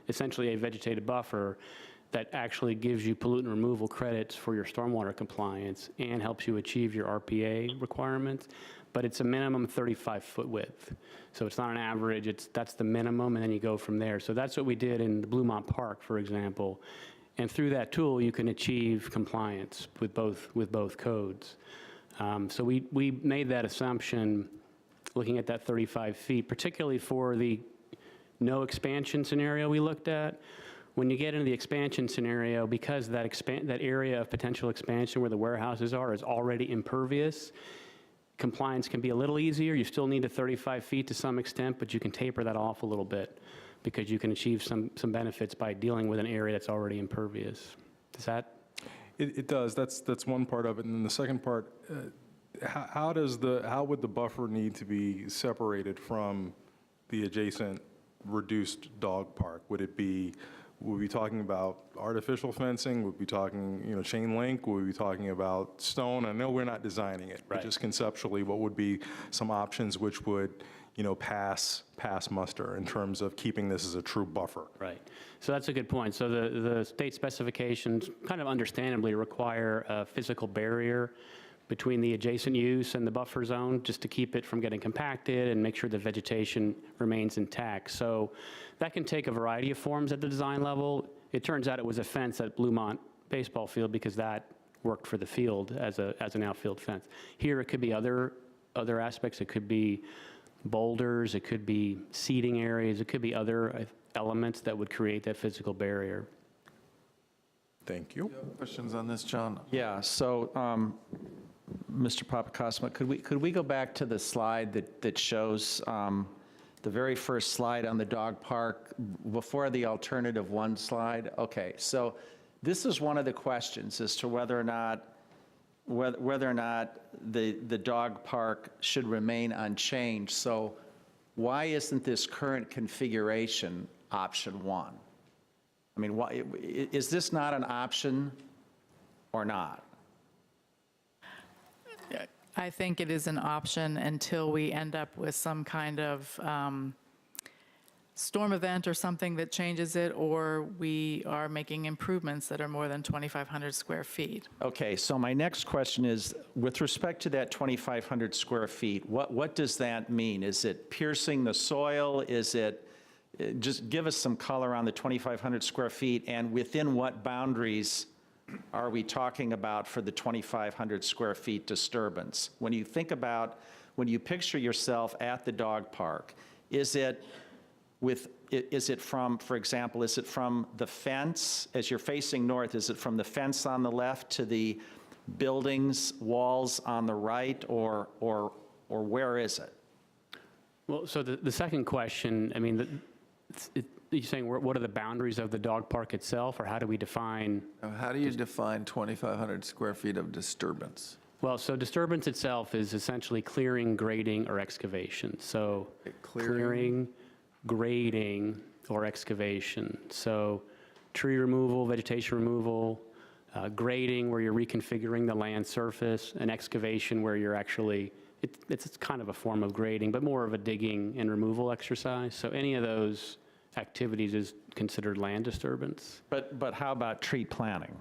essentially a vegetated buffer, that actually gives you pollutant removal credits for your stormwater compliance and helps you achieve your RPA requirements. But it's a minimum 35-foot width. So it's not an average, that's the minimum, and then you go from there. So that's what we did in the Bluemont Park, for example. And through that tool, you can achieve compliance with both codes. So we made that assumption looking at that 35 feet, particularly for the no expansion scenario we looked at. When you get into the expansion scenario, because that area of potential expansion where the warehouses are is already impervious, compliance can be a little easier. You still need the 35 feet to some extent, but you can taper that off a little bit because you can achieve some benefits by dealing with an area that's already impervious. Does that? It does. That's one part of it. And then the second part, how would the buffer need to be separated from the adjacent reduced dog park? Would we be talking about artificial fencing? Would we be talking, chain link? Would we be talking about stone? I know we're not designing it, but just conceptually, what would be some options which would, pass muster in terms of keeping this as a true buffer? Right. So that's a good point. So the state specifications kind of understandably require a physical barrier between the adjacent use and the buffer zone, just to keep it from getting compacted and make sure the vegetation remains intact. So that can take a variety of forms at the design level. It turns out it was a fence at Bluemont baseball field because that worked for the field as an outfield fence. Here it could be other aspects. It could be boulders, it could be seating areas, it could be other elements that would create that physical barrier. Thank you. Questions on this, John? Yeah, so, Mr. Papakosma, could we go back to the slide that shows the very first slide on the dog park before the alternative one slide? Okay, so this is one of the questions as to whether or not the dog park should remain unchanged. So why isn't this current configuration option one? I mean, why, is this not an option or not? I think it is an option until we end up with some kind of storm event or something that changes it, or we are making improvements that are more than 2,500 square feet. Okay, so my next question is, with respect to that 2,500 square feet, what does that mean? Is it piercing the soil? Is it, just give us some color on the 2,500 square feet, and within what boundaries are we talking about for the 2,500 square feet disturbance? When you think about, when you picture yourself at the dog park, is it from, for example, is it from the fence, as you're facing north, is it from the fence on the left to the buildings, walls on the right, or where is it? Well, so the second question, I mean, you're saying what are the boundaries of the dog park itself, or how do we define? How do you define 2,500 square feet of disturbance? Well, so disturbance itself is essentially clearing, grading, or excavation. So clearing, grading, or excavation. So tree removal, vegetation removal, grading where you're reconfiguring the land surface, and excavation where you're actually, it's kind of a form of grading, but more of a digging and removal exercise. So any of those activities is considered land disturbance. But how about tree planting?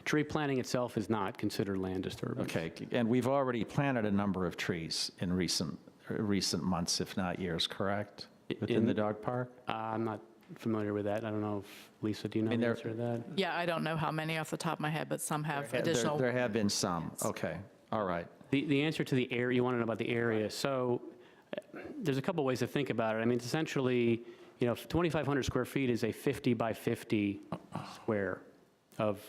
Tree planting itself is not considered land disturbance. Okay, and we've already planted a number of trees in recent months, if not years, correct? Within the dog park? I'm not familiar with that. I don't know if, Lisa, do you know the answer to that? Yeah, I don't know how many off the top of my head, but some have additional. There have been some, okay, all right. The answer to the area, you want to know about the area. So there's a couple ways to think about it. I mean, it's essentially, 2,500 square feet is a 50 by 50 square of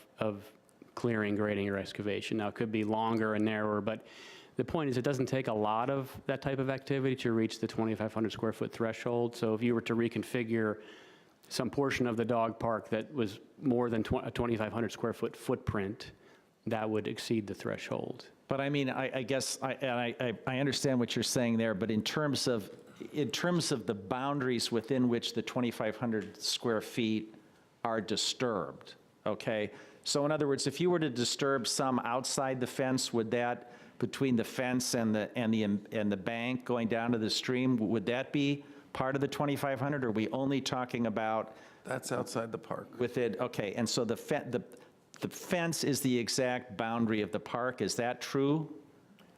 clearing, grading, or excavation. Now, it could be longer and narrower, but the point is it doesn't take a lot of that type of activity to reach the 2,500 square foot threshold. So if you were to reconfigure some portion of the dog park that was more than a 2,500 square foot footprint, that would exceed the threshold. But I mean, I guess, I understand what you're saying there, but in terms of the boundaries within which the 2,500 square feet are disturbed, okay? So in other words, if you were to disturb some outside the fence, would that, between the fence and the bank going down to the stream, would that be part of the 2,500? Or are we only talking about? That's outside the park. With it, okay, and so the fence is the exact boundary of the park, is that true?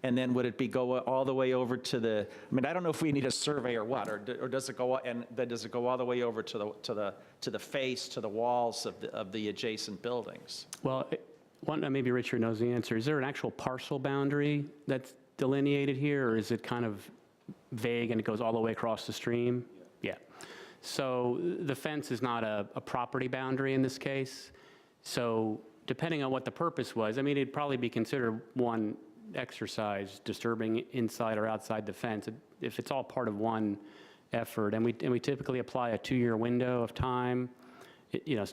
And then would it be go all the way over to the, I mean, I don't know if we need a survey or what, or does it go, and then does it go all the way over to the face, to the walls of the adjacent buildings? Well, maybe Richard knows the answer. Is there an actual parcel boundary that's delineated here, or is it kind of vague and it goes all the way across the stream? Yeah. So the fence is not a property boundary in this case. So depending on what the purpose was, I mean, it'd probably be considered one exercise, disturbing inside or outside the fence, if it's all part of one effort. And we typically apply a 2-year window of time,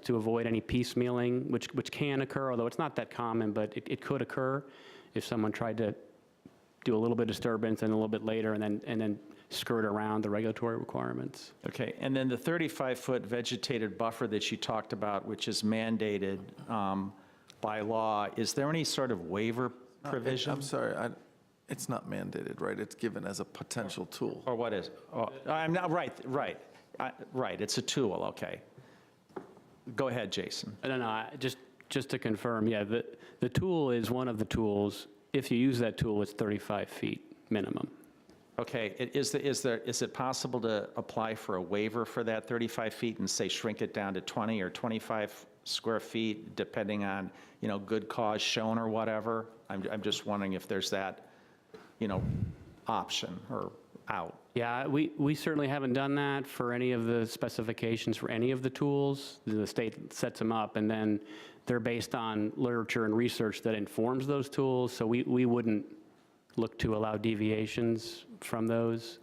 to avoid any piecemealing, which can occur, although it's not that common, but it could occur if someone tried to do a little bit of disturbance and a little bit later and then skirt around the regulatory requirements. Okay, and then the 35-foot vegetated buffer that you talked about, which is mandated by law, is there any sort of waiver provision? I'm sorry, it's not mandated, right? It's given as a potential tool. Or what is? Oh, I'm not, right, it's a tool, okay. Go ahead, Jason. No, just to confirm, yeah, the tool is one of the tools. If you use that tool, it's 35 feet minimum. Okay, is it possible to apply for a waiver for that 35 feet and say shrink it down to 20 or 25 square feet, depending on, good cause shown or whatever? I'm just wondering if there's that, option or out Yeah, we certainly haven't done that for any of the specifications for any of the tools. The state sets them up, and then they're based on literature and research that informs those tools, so we wouldn't look to allow deviations from those.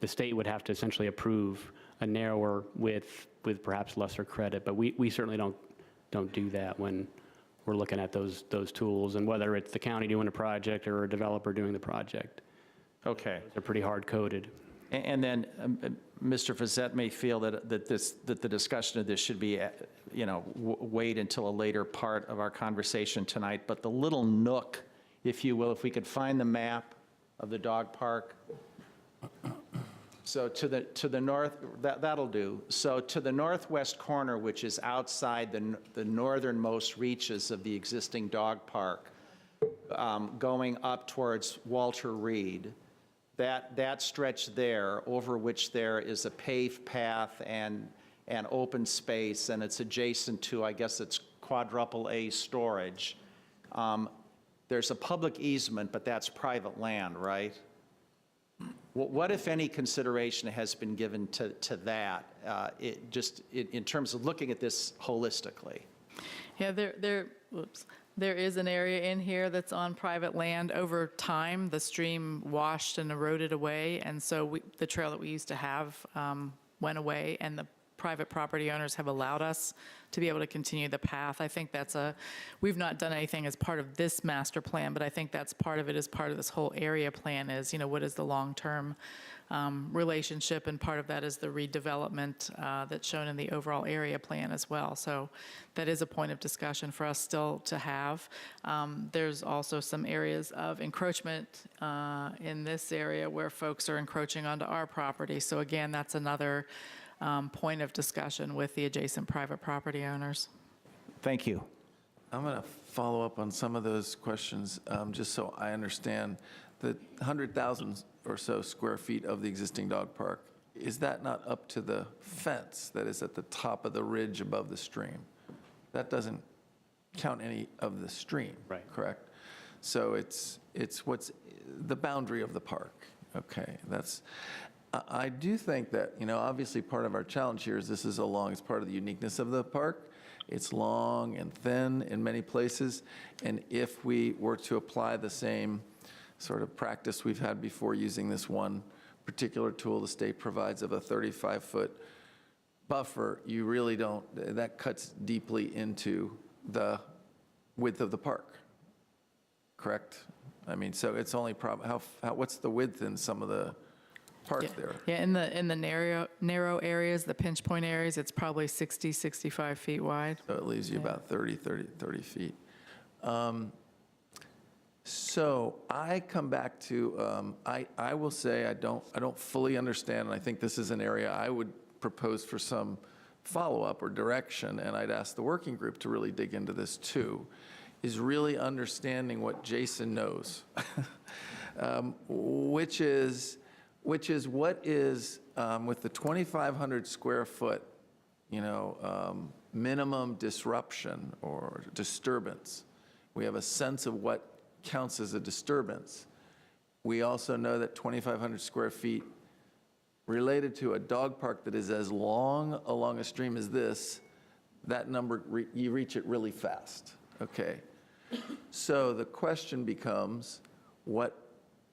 The state would have to essentially approve a narrower width with perhaps lesser credit, but we certainly don't do that when we're looking at those tools, and whether it's the county doing a project or a developer doing the project. Okay. They're pretty hard-coded. And then Mr. Fazette may feel that the discussion of this should be, wait until a later part of our conversation tonight. But the little nook, if you will, if we could find the map of the dog park. So to the north, that'll do. So to the northwest corner, which is outside the northernmost reaches of the existing dog park, going up towards Walter Reed, that stretch there, over which there is a paved path and open space, and it's adjacent to, I guess it's quadruple A storage. There's a public easement, but that's private land, right? What, if any, consideration has been given to that, in terms of looking at this holistically? Yeah, there is an area in here that's on private land. Over time, the stream washed and eroded away, and so the trail that we used to have went away, and the private property owners have allowed us to be able to continue the path. I think we've not done anything as part of this master plan, but I think that's part of it, as part of this whole area plan is, what is the long-term relationship, and part of that is the redevelopment that's shown in the overall area plan as well. So that is a point of discussion for us still to have. There's also some areas of encroachment in this area where folks are encroaching onto our property. So again, that's another point of discussion with the adjacent private property owners. Thank you. I'm going to follow up on some of those questions, just so I understand. The 100,000 or so square feet of the existing dog park, is that not up to the fence that is at the top of the ridge above the stream? That doesn't count any of the stream, Right. Correct? So it's what's the boundary of the park. Okay, I do think that, obviously part of our challenge here is this is it's part of the uniqueness of the park. It's long and thin in many places, and if we were to apply the same sort of practice we've had before using this one particular tool the state provides of a 35-foot buffer, you really that cuts deeply into the width of the park, correct? I mean, so it's only what's the width in some of the park there? Yeah, in the narrow areas, the pinch point areas, it's probably 60, 65 feet wide. So it leaves you about 30 feet. So I come back to, I will say I don't fully understand, and I think this is an area I would propose for some follow-up or direction, and I'd ask the working group to really dig into this too, is really understanding what Jason knows, which is what is with the 2,500 square foot, minimum disruption or disturbance. We have a sense of what counts as a disturbance. We also know that 2,500 square feet related to a dog park that is as long along a stream as this, that number, you reach it really fast, okay? So the question becomes, what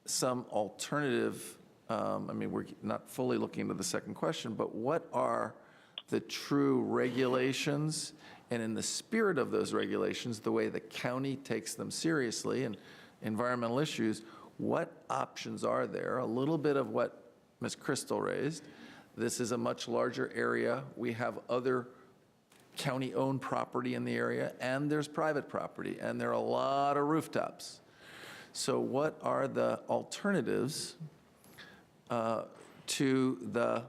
some alternative, we're not fully looking into the second question, but what are the true regulations, and in the spirit of those regulations, the way the county takes them seriously and environmental issues, what options are there? A little bit of what Ms. Crystal raised. This is a much larger area. We have other county-owned property in the area, and there's private property, and there are a lot of rooftops. So what are the alternatives to the,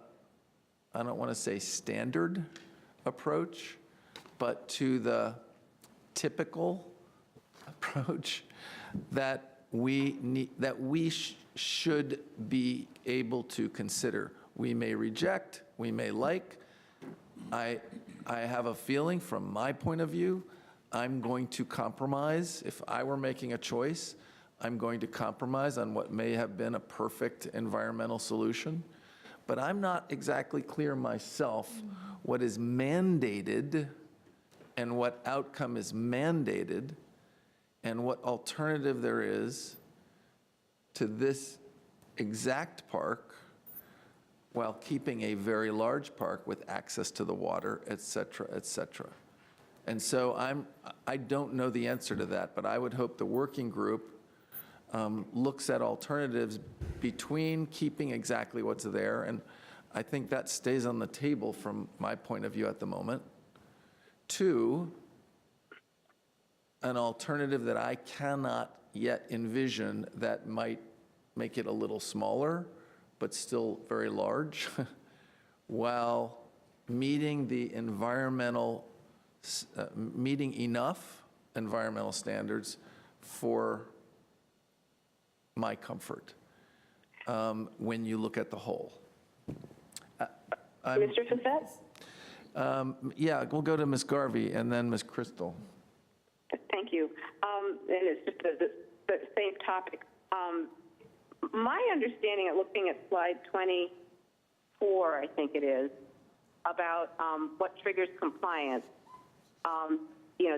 I don't want to say standard approach, but to the typical approach that we should be able to consider? We may reject, we may like. I have a feeling, from my point of view, I'm going to compromise. If I were making a choice, I'm going to compromise on what may have been a perfect environmental solution, but I'm not exactly clear myself what is mandated and what outcome is mandated and what alternative there is to this exact park while keeping a very large park with access to the water, et cetera, et cetera. And so I don't know the answer to that, but I would hope the working group looks at alternatives between keeping exactly what's there, and I think that stays on the table from my point of view at the moment, to an alternative that I cannot yet envision that might make it a little smaller, but still very large, while meeting the environmental, meeting enough environmental standards for my comfort when you look at the whole. Mr. Fafet? Yeah, we'll go to Ms. Garvey and then Ms. Crystal. Thank you. And it's just the same topic. My understanding of looking at slide 24, I think it is, about what triggers compliance,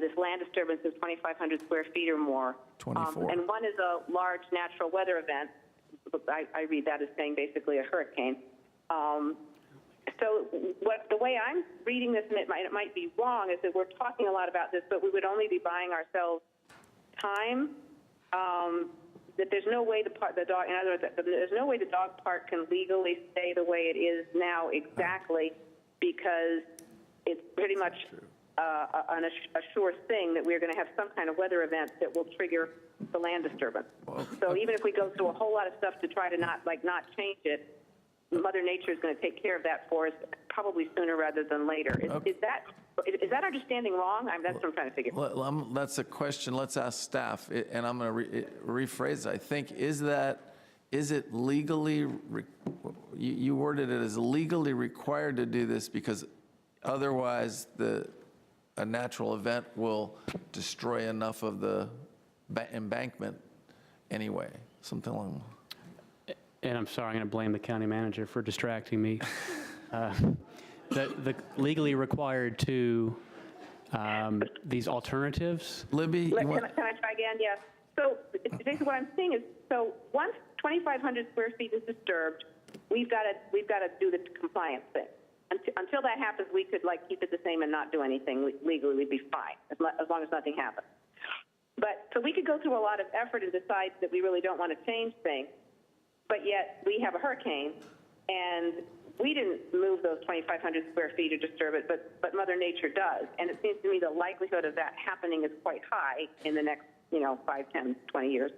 this land disturbance is 2,500 square feet or more. 24. And one is a large natural weather event. I read that as saying basically a hurricane. So the way I'm reading this, and it might be wrong, is that we're talking a lot about this, but we would only be buying ourselves time. That there's no way in other words, there's no way the dog park can legally stay the way it is now exactly, because it's pretty much a sure thing that we're going to have some kind of weather event that will trigger the land disturbance. So even if we go through a whole lot of stuff to try to not change it, Mother Nature is going to take care of that for us probably sooner rather than later. Is that understanding wrong? That's what I'm trying to figure. Well, that's a question. Let's ask staff, and I'm going to rephrase it. I think, is it legally, you worded it as legally required to do this because otherwise a natural event will destroy enough of the embankment anyway, something along. And I'm sorry, I'm going to blame the county manager for distracting me. The legally required to these alternatives. Libby, Can I try again? Yes. So basically what I'm saying is, so once 2,500 square feet is disturbed, we've got to do the compliance thing. Until that happens, we could keep it the same and not do anything legally. We'd be fine as long as nothing happens. But so we could go through a lot of effort and decide that we really don't want to change things, but yet we have a hurricane, and we didn't move those 2,500 square feet or disturb it, but Mother Nature does. And it seems to me the likelihood of that happening is quite high in the next 5, 10, 20 years,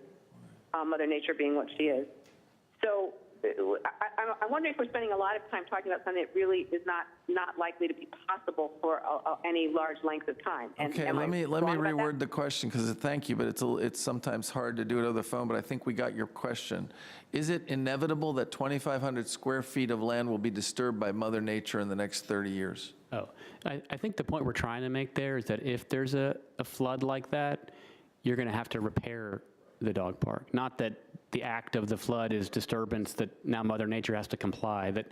Mother Nature being what she is. So I'm wondering if we're spending a lot of time talking about something that really is not likely to be possible for any large length of time. And okay, let me reword the question, because thank you, but it's sometimes hard to do it over the phone, but I think we got your question. Is it inevitable that 2,500 square feet of land will be disturbed by Mother Nature in the next 30 years? Oh, I think the point we're trying to make there is that if there's a flood like that, you're going to have to repair the dog park. Not that the act of the flood is disturbance that now Mother Nature has to comply, that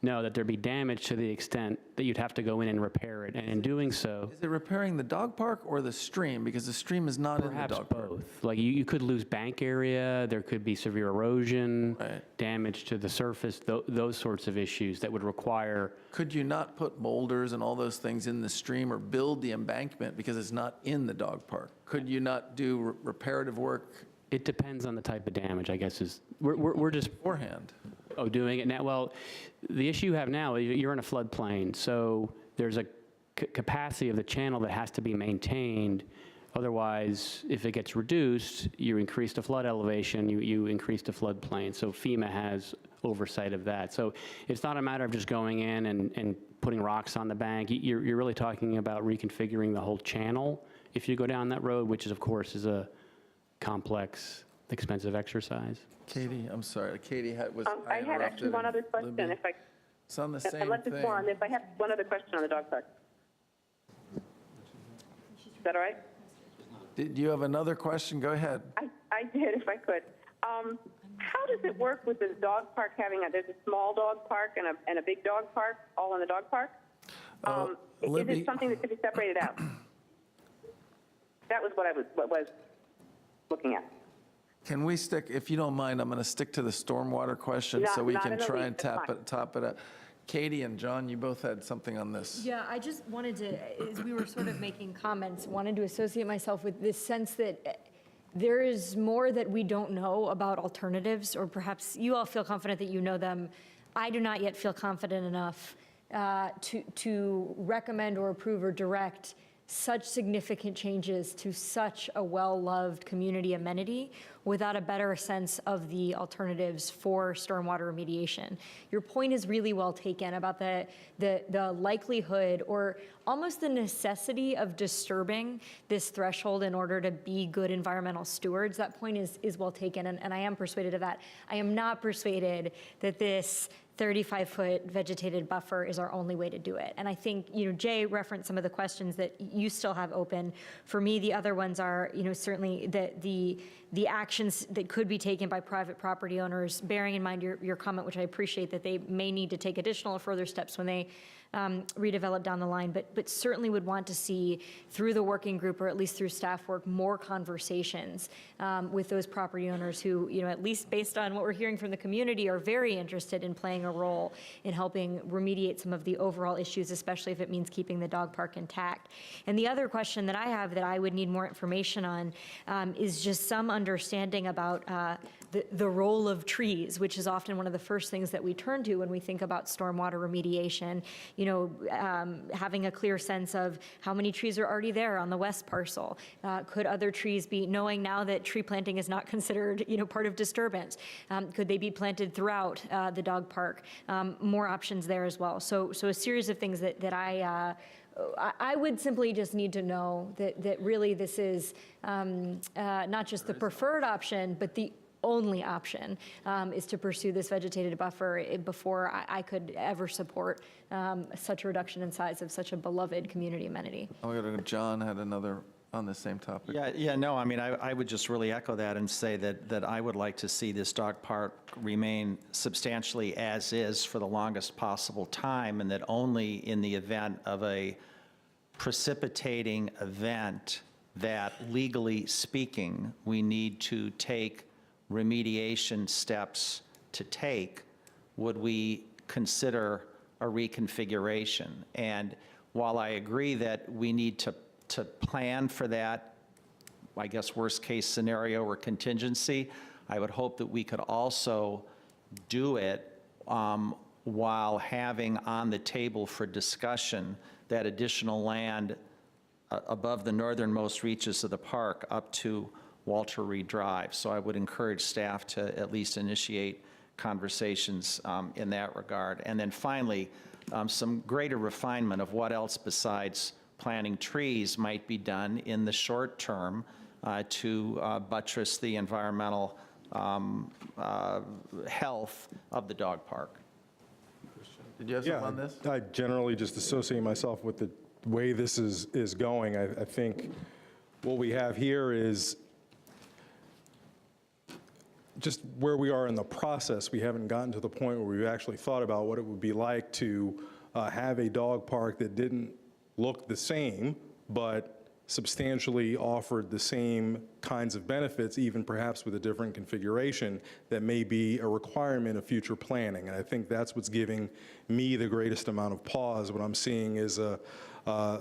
there'd be damage to the extent that you'd have to go in and repair it. And in doing so... Is it repairing the dog park or the stream? Because the stream is not in the dog park. Perhaps both. Like you could lose bank area, there could be severe erosion, damage to the surface, those sorts of issues that would require... Could you not put boulders and all those things in the stream or build the embankment because it's not in the dog park? Could you not do reparative work? It depends on the type of damage, I guess, is we're just beforehand. Oh, doing it now. Well, the issue you have now, you're in a floodplain, so there's a capacity of the channel that has to be maintained. Otherwise, if it gets reduced, you increase the flood elevation, you increase the floodplain. So FEMA has oversight of that. So it's not a matter of just going in and putting rocks on the bank. You're really talking about reconfiguring the whole channel if you go down that road, which is, of course, is a complex, expensive exercise. Katie, I'm sorry. Katie was. I had actually one other question. Libby. It's on the same let's thing. just go on. If I have one other question on the dog park. Is that all right? Do you have another question? Go ahead. I did, if I could. How does it work with the dog park having there's a small dog park and a big dog park, all in the dog park? Is Libby- it something that could be separated out? That was what I was looking at. Can we stick, if you don't mind, I'm going to stick to the stormwater question so we Not can in the try least, and that's fine. top it up. Katie and John, you both had something on this. Yeah, I just wanted to, as we were sort of making comments, wanted to associate myself with this sense that there is more that we don't know about alternatives, or perhaps you all feel confident that you know them. I do not yet feel confident enough to recommend or approve or direct such significant changes to such a well-loved community amenity without a better sense of the alternatives for stormwater remediation. Your point is really well taken about the likelihood or almost the necessity of disturbing this threshold in order to be good environmental stewards. That point is well taken, and I am persuaded of that. I am not persuaded that this 35-foot vegetated buffer is our only way to do it. And I think, Jay referenced some of the questions that you still have open. For me, the other ones are, certainly the actions that could be taken by private property owners, bearing in mind your comment, which I appreciate, that they may need to take additional or further steps when they redevelop down the line, but certainly would want to see through the working group, or at least through staff work, more conversations with those property owners who, at least based on what we're hearing from the community, are very interested in playing a role in helping remediate some of the overall issues, especially if it means keeping the dog park intact. And the other question that I have that I would need more information on is just some understanding about the role of trees, which is often one of the first things that we turn to when we think about stormwater remediation. Having a clear sense of how many trees are already there on the west parcel. Could other trees be, knowing now that tree planting is not considered, part of disturbance, could they be planted throughout the dog park? More options there as well. So a series of things that I would simply just need to know that really this is not just the preferred option, but the only option is to pursue this vegetated buffer before I could ever support such a reduction in size of such a beloved community amenity. John had another on the same topic. No, I would just really echo that and say that I would like to see this dog park remain substantially as is for the longest possible time, and that only in the event of a precipitating event that, legally speaking, we need to take remediation steps to take, would we consider a reconfiguration. And while I agree that we need to plan for that, I guess, worst case scenario or contingency, I would hope that we could also do it while having on the table for discussion that additional land above the northernmost reaches of the park up to Walter Reed Drive. So I would encourage staff to at least initiate conversations in that regard. And then finally, some greater refinement of what else besides planting trees might be done in the short term to buttress the environmental health of the dog park. Did you have something on this? I generally just associate myself with the way this is going. I think what we have here is just where we are in the process. We haven't gotten to the point where we've actually thought about what it would be like to have a dog park that didn't look the same, but substantially offered the same kinds of benefits, even perhaps with a different configuration that may be a requirement of future planning. And I think that's what's giving me the greatest amount of pause. What I'm seeing is a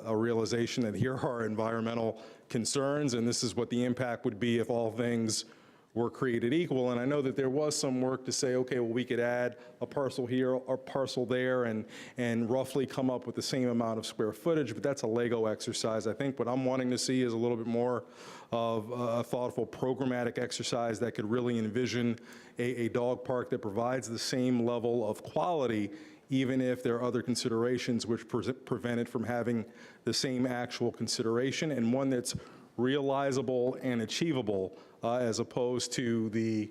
realization that here are environmental concerns, and this is what the impact would be if all things were created equal. And I know that there was some work to say, okay, well, we could add a parcel here or a parcel there and roughly come up with the same amount of square footage, but that's a Lego exercise. I think what I'm wanting to see is a little bit more of a thoughtful programmatic exercise that could really envision a dog park that provides the same level of quality, even if there are other considerations which prevent it from having the same actual consideration, and one that's realizable and achievable, as opposed to the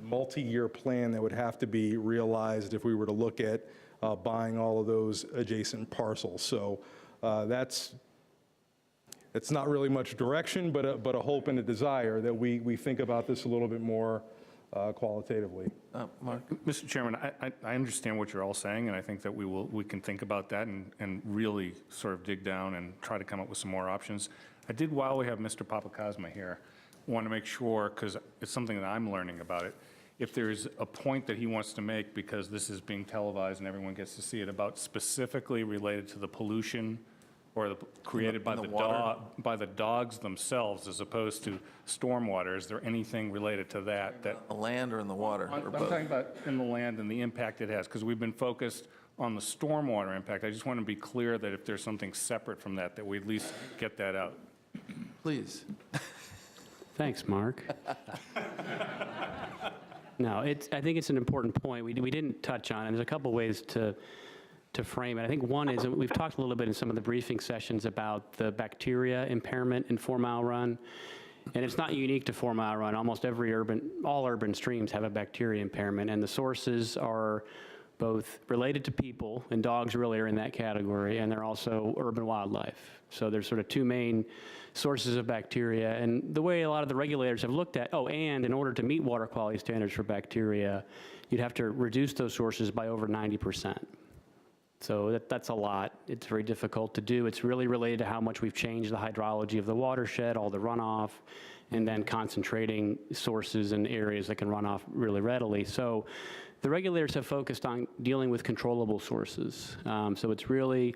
multi-year plan that would have to be realized if we were to look at buying all of those adjacent parcels. So that's it's not really much direction, but a hope and a desire that we think about this a little bit more qualitatively. Mark? Mr. Chairman, I understand what you're all saying, and I think that we can think about that and really sort of dig down and try to come up with some more options. I did, while we have Mr. Papakasma here, want to make sure, because it's something that I'm learning about it, if there's a point that he wants to make, because this is being televised and everyone gets to see it, about specifically related to the pollution or created by the dogs themselves as opposed to stormwater, is there anything related to that? The land or in the water? I'm talking about in the land and the impact it has, because we've been focused on the stormwater impact. I just want to be clear that if there's something separate from that, that we at least get that out. Please. Thanks, Mark. No, I think it's an important point. We didn't touch on it. There's a couple ways to frame it. I think one is, we've talked a little bit in some of the briefing sessions about the bacteria impairment in 4 Mile Run. And it's not unique to 4 Mile Run. Almost all urban streams have a bacteria impairment, and the sources are both related to people, and dogs really are in that category, and they're also urban wildlife. So there's sort of two main sources of bacteria. And the way a lot of the regulators have looked at, and in order to meet water quality standards for bacteria, you'd have to reduce those sources by over 90%. So that's a lot. It's very difficult to do. It's really related to how much we've changed the hydrology of the watershed, all the runoff, and then concentrating sources in areas that can run off really readily. So the regulators have focused on dealing with controllable sources. So it's really,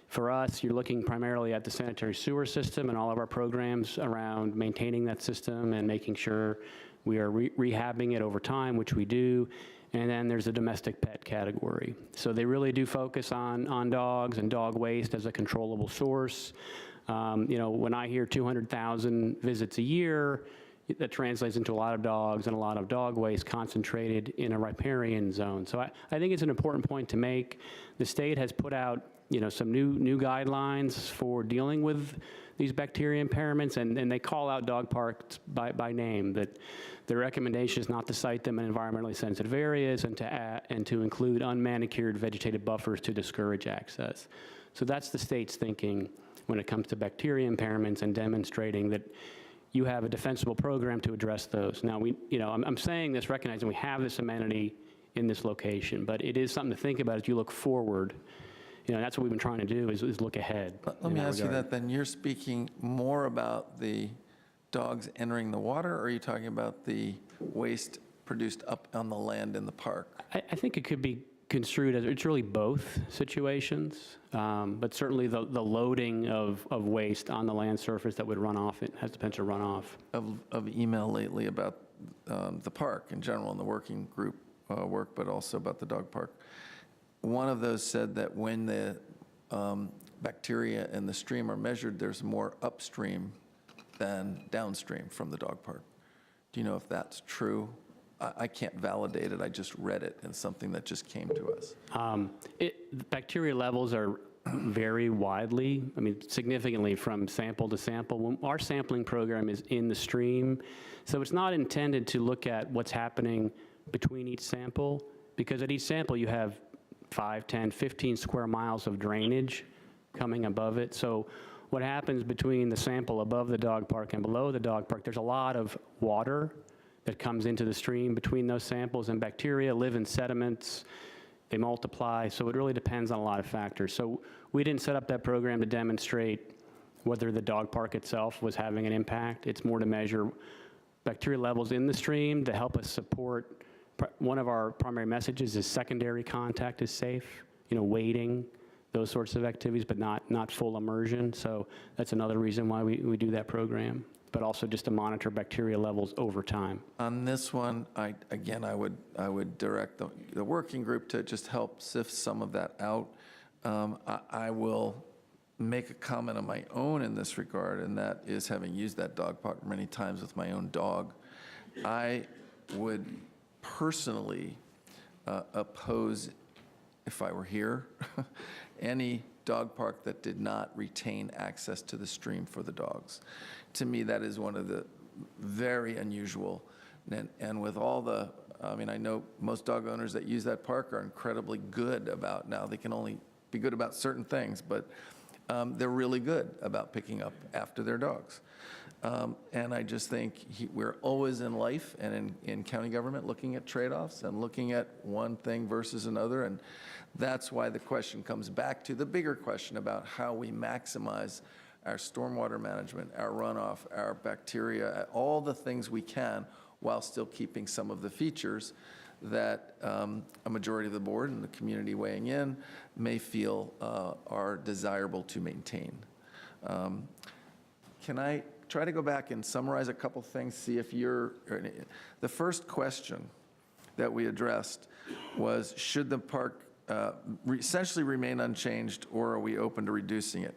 for us, you're looking primarily at the sanitary sewer system and all of our programs around maintaining that system and making sure we are rehabbing it over time, which we do. And then there's a domestic pet category. So they really do focus on dogs and dog waste as a controllable source. When I hear 200,000 visits a year, that translates into a lot of dogs and a lot of dog waste concentrated in a riparian zone. So I think it's an important point to make. The state has put out some new guidelines for dealing with these bacteria impairments, and they call out dog parks by name, that the recommendation is not to site them in environmentally sensitive areas and to include unmanicured vegetative buffers to discourage access. So that's the state's thinking when it comes to bacteria impairments and demonstrating that you have a defensible program to address those. Now, I'm saying this recognizing we have this amenity in this location, but it is something to think about as you look forward. That's what we've been trying to do is look ahead. Let me ask you that then. You're speaking more about the dogs entering the water, or are you talking about the waste produced up on the land in the park? I think it could be construed as, it's really both situations, but certainly the loading of waste on the land surface that would run off, it has the potential to run off. Of email lately about the park in general and the working group work, but also about the dog park. One of those said that when the bacteria in the stream are measured, there's more upstream than downstream from the dog park. Do you know if that's true? I can't validate it. I just read it in something that just came to us. Bacteria levels are vary widely, significantly from sample to sample. Our sampling program is in the stream, so it's not intended to look at what's happening between each sample, because at each sample you have 5, 10, 15 square miles of drainage coming above it. So what happens between the sample above the dog park and below the dog park, there's a lot of water that comes into the stream between those samples, and bacteria live in sediments, they multiply, so it really depends on a lot of factors. So we didn't set up that program to demonstrate whether the dog park itself was having an impact. It's more to measure bacteria levels in the stream to help us support. One of our primary messages is secondary contact is safe, wading, those sorts of activities, but not full immersion. So that's another reason why we do that program, but also just to monitor bacteria levels over time. On this one, I would direct the working group to just help sift some of that out. I will make a comment on my own in this regard, and that is, having used that dog park many times with my own dog, I would personally oppose, if I were here, any dog park that did not retain access to the stream for the dogs. To me, that is one of the very unusual, and with all the, I know most dog owners that use that park are incredibly good about, now they can only be good about certain things, but they're really good about picking up after their dogs. And I just think we're always in life and in county government looking at trade-offs and looking at one thing versus another. And that's why the question comes back to the bigger question about how we maximize our stormwater management, our runoff, our bacteria, all the things we can while still keeping some of the features that a majority of the board and the community weighing in may feel are desirable to maintain. Can I try to go back and summarize a couple things, see if the first question that we addressed was, should the park essentially remain unchanged, or are we open to reducing it?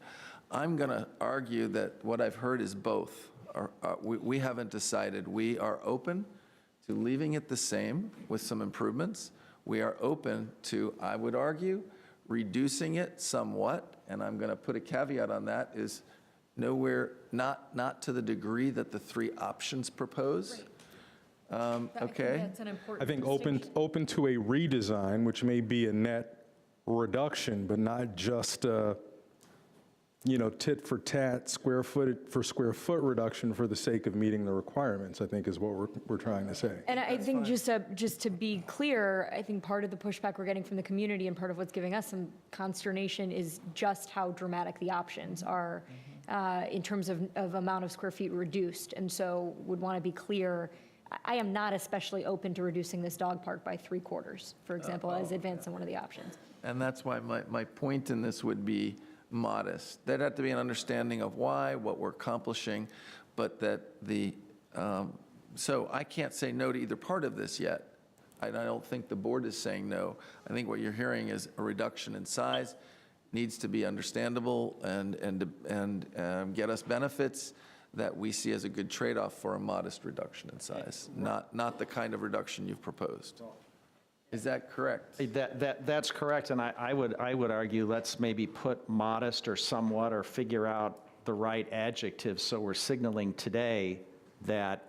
I'm going to argue that what I've heard is both. We haven't decided. We are open to leaving it the same with some improvements. We are open to, I would argue, reducing it somewhat, and I'm going to put a caveat on that, is nowhere, not to the degree that the three options propose. Okay? That's an important I think distinction. open to a redesign, which may be a net reduction, but not just tit for tat, square foot reduction for the sake of meeting the requirements, I think is what we're trying to say. And I think just to be clear, I think part of the pushback we're getting from the community and part of what's giving us some consternation is just how dramatic the options are in terms of amount of square feet reduced. And so would want to be clear, I am not especially open to reducing this dog park by 3/4, for example, as advanced in one of the options. And that's why my point in this would be modest. There'd have to be an understanding of why, what we're accomplishing, but that so I can't say no to either part of this yet. I don't think the board is saying no. I think what you're hearing is a reduction in size needs to be understandable and get us benefits that we see as a good trade-off for a modest reduction in size, not the kind of reduction you've proposed. Is that correct? That's correct, and I would argue let's maybe put modest or somewhat or figure out the right adjective so we're signaling today that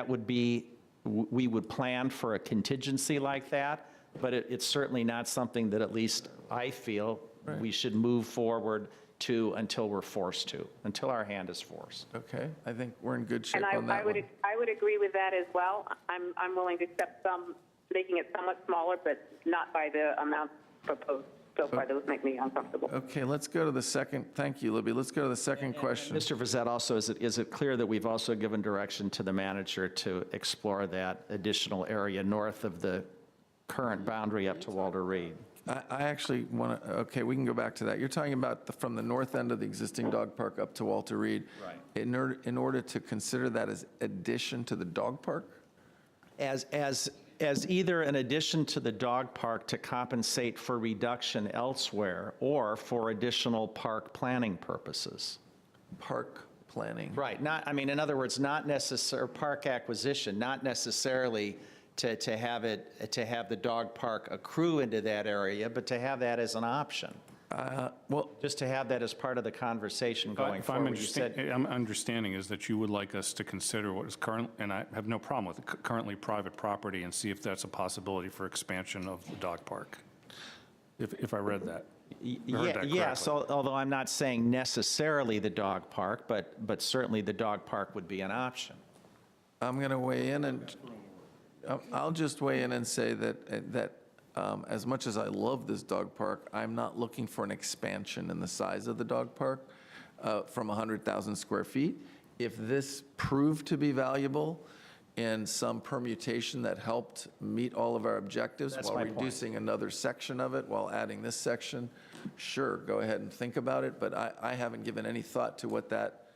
would be, we would plan for a contingency like that, but it's certainly not something that at least I feel we should move forward to until we're forced to, until our hand is forced. Okay, I think we're in good shape And on that I one. would agree with that as well. I'm willing to accept making it somewhat smaller, but not by the amount proposed so far. Those make me uncomfortable. Okay, let's go to the second, thank you, Libby. Let's go to the second question. Mr. Verzette, also, is it clear that we've also given direction to the manager to explore that additional area north of the current boundary up to Walter Reed? I actually want to, okay, we can go back to that. You're talking about from the north end of the existing dog park up to Walter Reed. Right. In order to consider that as addition to the dog park? As either an addition to the dog park to compensate for reduction elsewhere or for additional park planning purposes. Park planning. Right, in other words, not necessarily park acquisition, not necessarily to have the dog park accrue into that area, but to have that as an option. Well, Just to have that as part of the conversation going If I'm forward. I'm understanding is that you would like us to consider what is current, and I have no problem with it, currently private property, and see if that's a possibility for expansion of the dog park, if I read that. Heard that Yes, correctly. although I'm not saying necessarily the dog park, but certainly the dog park would be an option. I'm going to weigh in, and I'll just weigh in and say that as much as I love this dog park, I'm not looking for an expansion in the size of the dog park from 100,000 square feet. If this proved to be valuable in some permutation that helped meet all of our objectives That's while my point. reducing another section of it, while adding this section, sure, go ahead and think about it, but I haven't given any thought to what that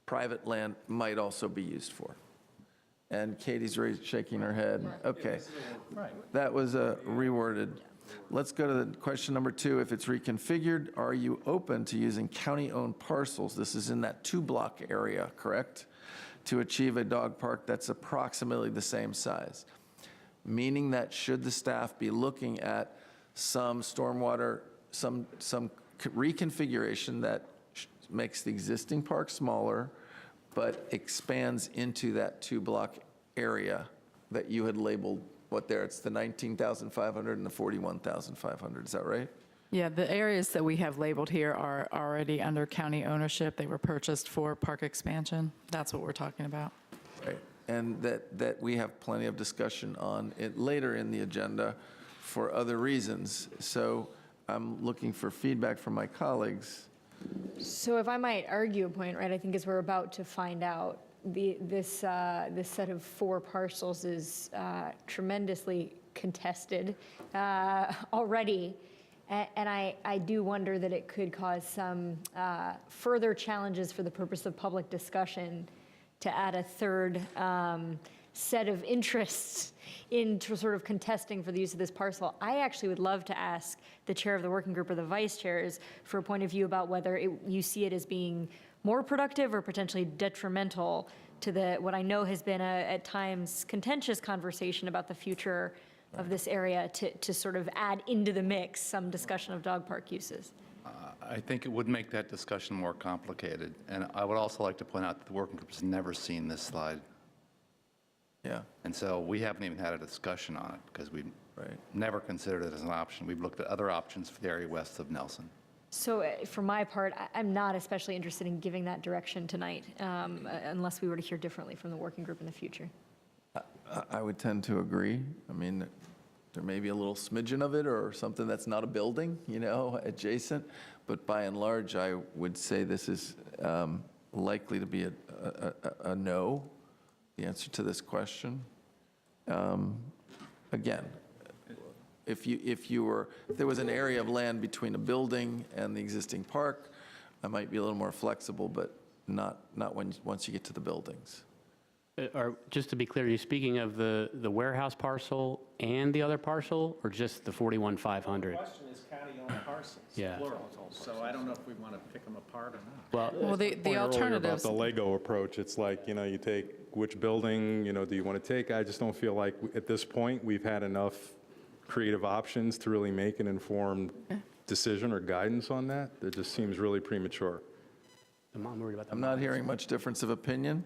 private land might also be used for. And Katie's shaking her head. Okay. That was reworded. Let's go to the question number 2. If it's reconfigured, are you open to using county-owned parcels? This is in that 2-block area, correct? To achieve a dog park that's approximately the same size. Meaning that should the staff be looking at some stormwater, some reconfiguration that makes the existing park smaller, but expands into that 2-block area that you had labeled, what there, it's the 19,500 and the 41,500, is that right? Yeah, the areas that we have labeled here are already under county ownership. They were purchased for park expansion. That's what we're talking about. Right. And that we have plenty of discussion on it later in the agenda for other reasons. So I'm looking for feedback from my colleagues. So if I might argue a point, right, I think as we're about to find out, this set of 4 parcels is tremendously contested already. And I do wonder that it could cause some further challenges for the purpose of public discussion to add a third set of interests into sort of contesting for the use of this parcel. I actually would love to ask the chair of the working group or the vice chairs for a point of view about whether you see it as being more productive or potentially detrimental to what I know has been at times contentious conversation about the future of this area to sort of add into the mix some discussion of dog park uses. I think it would make that discussion more complicated. And I would also like to point out that the working group's never seen this slide. Yeah. And so we haven't even had a discussion on it because we Right. never considered it as an option. We've looked at other options for the area west of Nelson. So for my part, I'm not especially interested in giving that direction tonight unless we were to hear differently from the working group in the future. I would tend to agree. I mean, there may be a little smidgen of it or something that's not a building, adjacent. But by and large, I would say this is likely to be a no, the answer to this question. Again, if there was an area of land between a building and the existing park, I might be a little more flexible, but not once you get to the buildings. Just to be clear, are you speaking of the warehouse parcel and the other parcel, or just the 41,500? The question is county-owned parcels, Yeah. plural, so I don't know if we want to pick them apart or not. Well, The Point earlier alternatives. about the Lego approach, it's like, you take which building, do you want to take? I just don't feel like at this point, we've had enough creative options to really make an informed decision or guidance on that. It just seems really premature. I'm worried about the I'm not hearing much difference of opinion.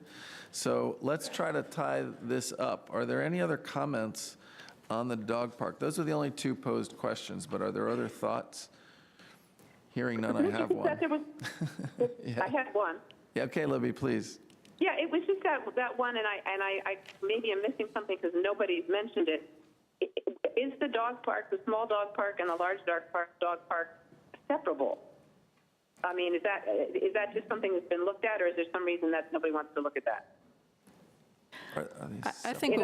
So let's try to tie this up. Are there any other comments on the dog park? Those are the only 2 posed questions, but are there other thoughts? Hearing none, I have one. I had one. Yeah, okay, Libby, please. Yeah, it was just that one, and I maybe I'm missing something because nobody's mentioned it. Is the dog park, the small dog park, and the large dog park separable? I mean, is that just something that's been looked at, or is there some reason that nobody wants to look at that? I think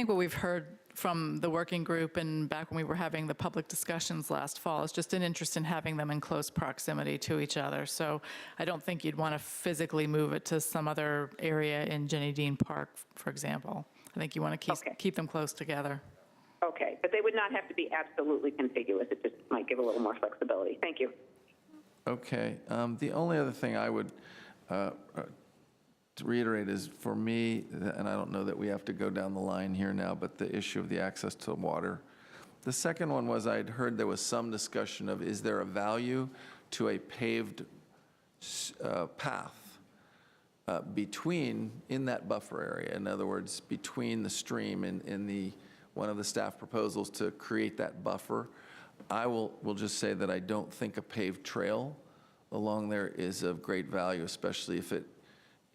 what we've heard from the working group and back when we were having the public discussions last fall is just an interest in having them in close proximity to each other. So I don't think you'd want to physically move it to some other area in Jennie Dean Park, for example. I think you want to keep them close together. Okay, but they would not have to be absolutely contiguous. It just might give a little more flexibility. Thank you. Okay. The only other thing I would to reiterate is, for me, and I don't know that we have to go down the line here now, but the issue of the access to water. The second one was I'd heard there was some discussion of, is there a value to a paved path in that buffer area? In other words, between the stream and one of the staff proposals to create that buffer. I will just say that I don't think a paved trail along there is of great value, especially if it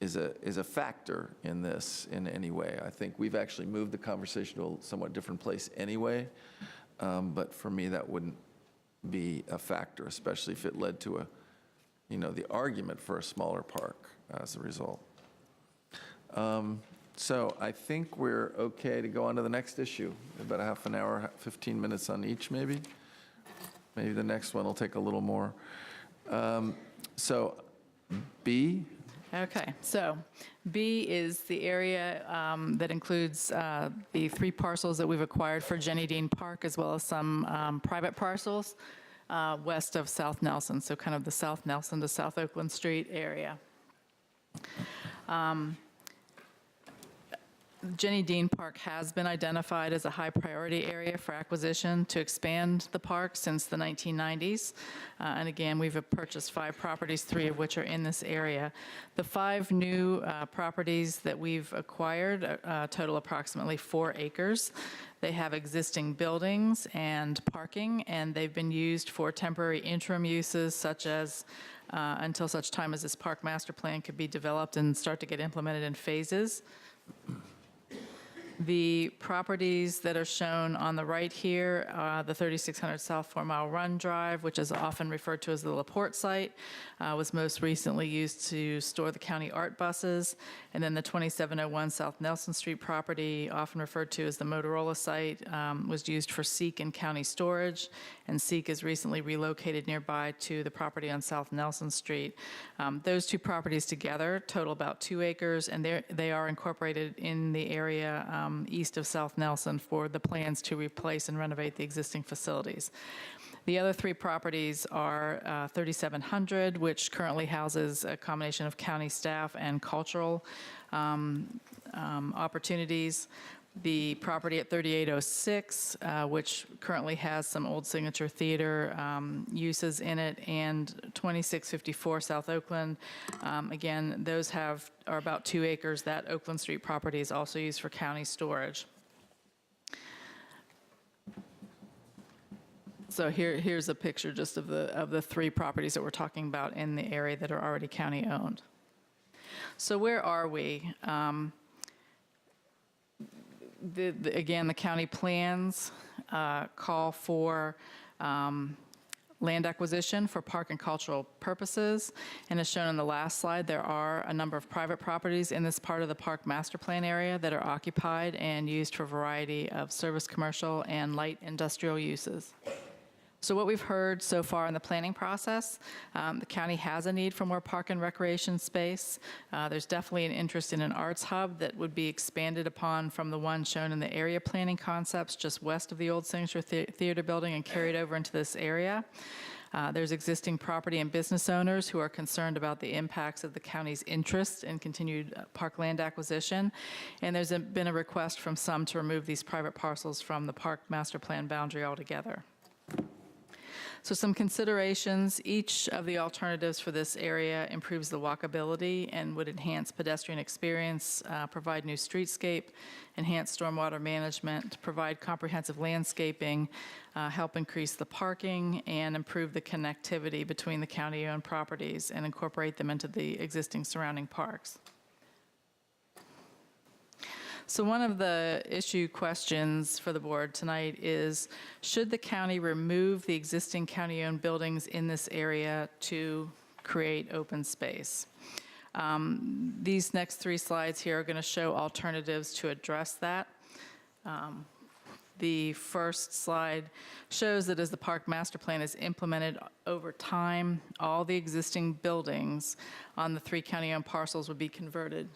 is a factor in this in any way. I think we've actually moved the conversation to a somewhat different place anyway, but for me that wouldn't be a factor, especially if it led to the argument for a smaller park as a result. So I think we're okay to go on to the next issue. About a half an hour, 15 minutes on each maybe. Maybe the next one will take a little more. So B. Okay, so B is the area that includes the 3 parcels that we've acquired for Jennie Dean Park, as well as some private parcels west of South Nelson, so kind of the South Nelson to South Oakland Street area. Jennie Dean Park has been identified as a high priority area for acquisition to expand the park since the 1990s. And again, we've purchased 5 properties, 3 of which are in this area. The 5 new properties that we've acquired total approximately 4 acres. They have existing buildings and parking, and they've been used for temporary interim uses such as until such time as this park master plan could be developed and start to get implemented in phases. The properties that are shown on the right here, the 3600 South 4 Mile Run Drive, which is often referred to as the LaPorte site, was most recently used to store the county art buses. And then the 2701 South Nelson Street property, often referred to as the Motorola site, was used for Seek and county storage. And Seek is recently relocated nearby to the property on South Nelson Street. Those 2 properties together total about 2 acres, and they are incorporated in the area east of South Nelson for the plans to replace and renovate the existing facilities. The other 3 properties are 3700, which currently houses a combination of county staff and cultural opportunities. The property at 3806, which currently has some old Signature Theater uses in it, and 2654 South Oakland. Again, those are about 2 acres. That Oakland Street property is also used for county storage. So here's a picture just of the 3 properties that we're talking about in the area that are already county owned. So where are we? Again, the county plans call for land acquisition for park and cultural purposes. And as shown on the last slide, there are a number of private properties in this part of the park master plan area that are occupied and used for a variety of service, commercial, and light industrial uses. So what we've heard so far in the planning process, the county has a need for more park and recreation space. There's definitely an interest in an arts hub that would be expanded upon from the one shown in the area planning concepts just west of the old Signature Theater building and carried over into this area. There's existing property and business owners who are concerned about the impacts of the county's interest in continued parkland acquisition. And there's been a request from some to remove these private parcels from the park master plan boundary altogether. So some considerations: each of the alternatives for this area improves the walkability and would enhance pedestrian experience, provide new streetscape, enhance stormwater management, provide comprehensive landscaping, help increase the parking, and improve the connectivity between the county-owned properties and incorporate them into the existing surrounding parks. So one of the issue questions for the board tonight is, should the county remove the existing county-owned buildings in this area to create open space? These next 3 slides here are going to show alternatives to address that. The first slide shows that as the park master plan is implemented over time, all the existing buildings on the 3 county-owned parcels would be converted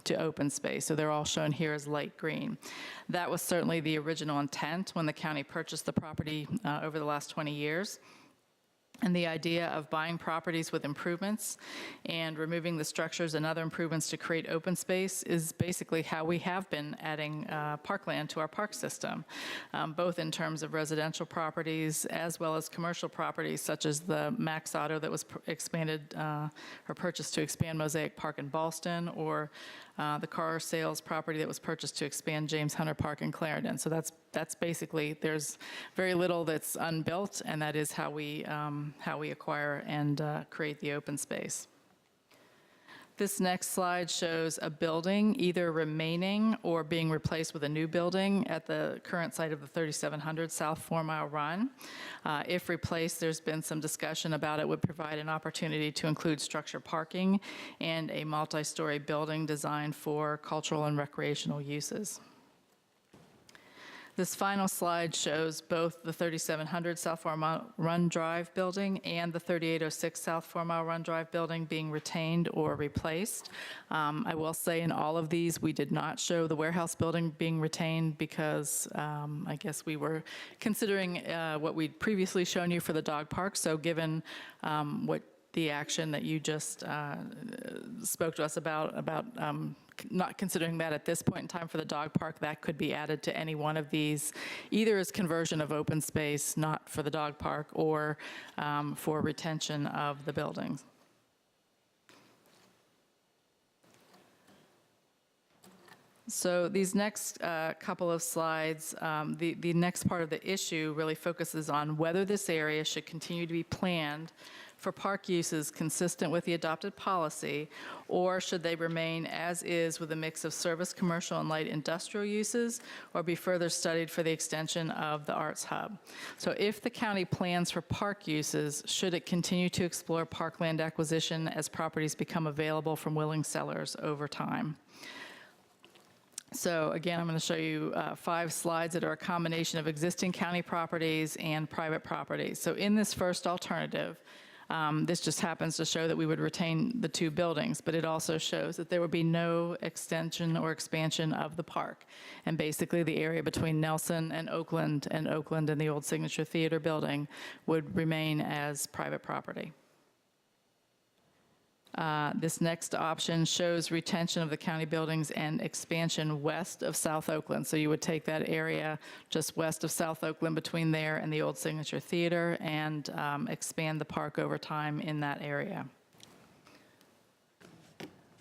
to open space. So they're all shown here as light green. That was certainly the original intent when the county purchased the property over the last 20 years. And the idea of buying properties with improvements and removing the structures and other improvements to create open space is basically how we have been adding parkland to our park system, both in terms of residential properties as well as commercial properties, such as the Max Auto that was expanded or purchased to expand Mosaic Park in Ballston, or the car sales property that was purchased to expand James Hunter Park in Clarendon. So that's basically, there's very little that's unbuilt, and that is how we acquire and create the open space. This next slide shows a building either remaining or being replaced with a new building at the current site of the 3700 South 4 Mile Run. If replaced, there's been some discussion about it would provide an opportunity to include structure parking and a multi-story building designed for cultural and recreational uses. This final slide shows both the 3700 South 4 Mile Run Drive building and the 3806 South 4 Mile Run Drive building being retained or replaced. I will say in all of these, we did not show the warehouse building being retained because I guess we were considering what we'd previously shown you for the dog park. So given what the action that you just spoke to us about not considering that at this point in time for the dog park, that could be added to any one of these, either as conversion of open space, not for the dog park, or for retention of the buildings. So these next couple of slides, the next part of the issue really focuses on whether this area should continue to be planned for park uses consistent with the adopted policy, or should they remain as is with a mix of service, commercial, and light industrial uses, or be further studied for the extension of the Arts Hub. So if the county plans for park uses, should it continue to explore parkland acquisition as properties become available from willing sellers over time? So again, I'm going to show you 5 slides that are a combination of existing county properties and private properties. So in this first alternative, this just happens to show that we would retain the 2 buildings, but it also shows that there would be no extension or expansion of the park. And basically the area between Nelson and Oakland and the old Signature Theater building would remain as private property. This next option shows retention of the county buildings and expansion west of South Oakland. So you would take that area just west of South Oakland between there and the old Signature Theater and expand the park over time in that area.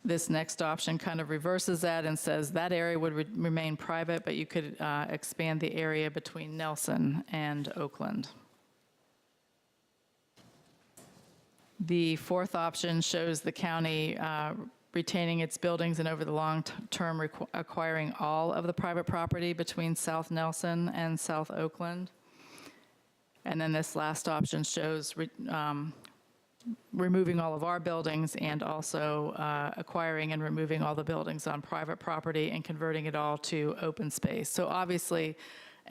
This next option kind of reverses that and says that area would remain private, but you could expand the area between Nelson and Oakland. The fourth option shows the county retaining its buildings and over the long term acquiring all of the private property between South Nelson and South Oakland. And then this last option shows removing all of our buildings and also acquiring and removing all the buildings on private property and converting it all to open space. So obviously,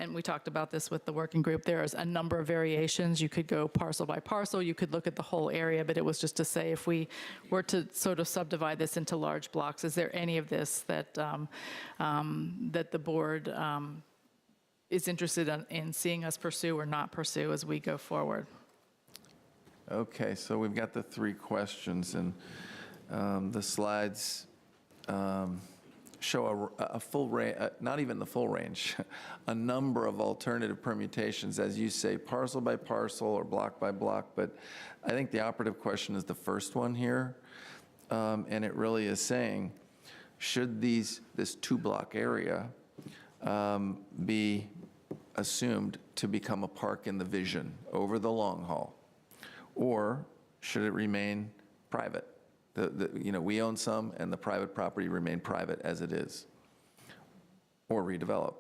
and we talked about this with the working group, there's a number of variations. You could go parcel by parcel, you could look at the whole area, but it was just to say if we were to sort of subdivide this into large blocks, is there any of this that, that the board is interested in seeing us pursue or not pursue as we go forward? Okay, so we've got the 3 questions, and the slides show a full range, not even the full range, a number of alternative permutations, as you say, parcel by parcel or block by block. But I think the operative question is the first one here, and it really is saying, should this 2-block area be assumed to become a park in the vision over the long haul, or should it remain private? We own some, and the private property remain private as it is, or redevelop.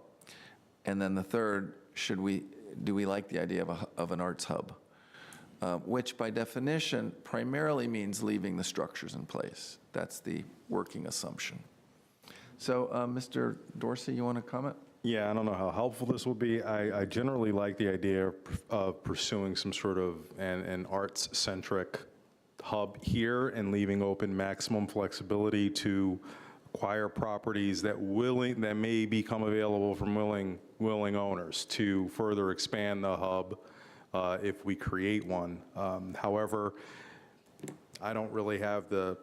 And then the third, do we like the idea of an arts hub, which by definition primarily means leaving the structures in place. That's the working assumption. So, Mr. Dorsey, you want to comment? Yeah, I don't know how helpful this will be. I generally like the idea of pursuing some sort of an arts-centric hub here and leaving open maximum flexibility to acquire properties that may become available from willing owners to further expand the hub if we create one. However, I don't really have the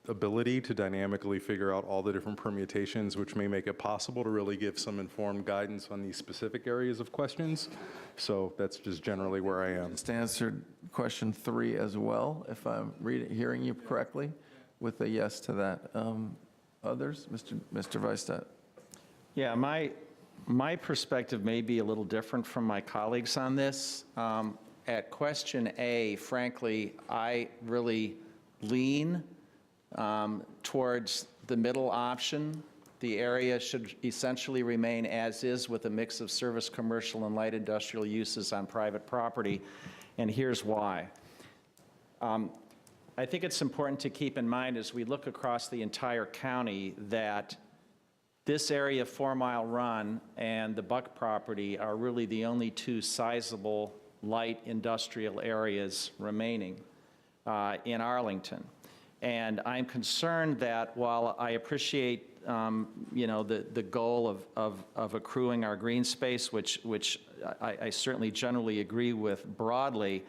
ability to dynamically figure out all the different permutations, which may make it possible to really give some informed guidance on these specific areas of questions. So that's just generally where I am. Just answered question 3 as well, if I'm hearing you correctly, with a yes to that. Others? Mr. Weisstadt. Yeah, my perspective may be a little different from my colleagues on this. At question A, frankly, I really lean towards the middle option. The area should essentially remain as is with a mix of service, commercial, and light industrial uses on private property, and here's why. I think it's important to keep in mind as we look across the entire county that this area, 4 Mile Run, and the Buck property are really the only 2 sizable light industrial areas remaining in Arlington. And I'm concerned that while I appreciate the goal of accruing our green space, which I certainly generally agree with broadly,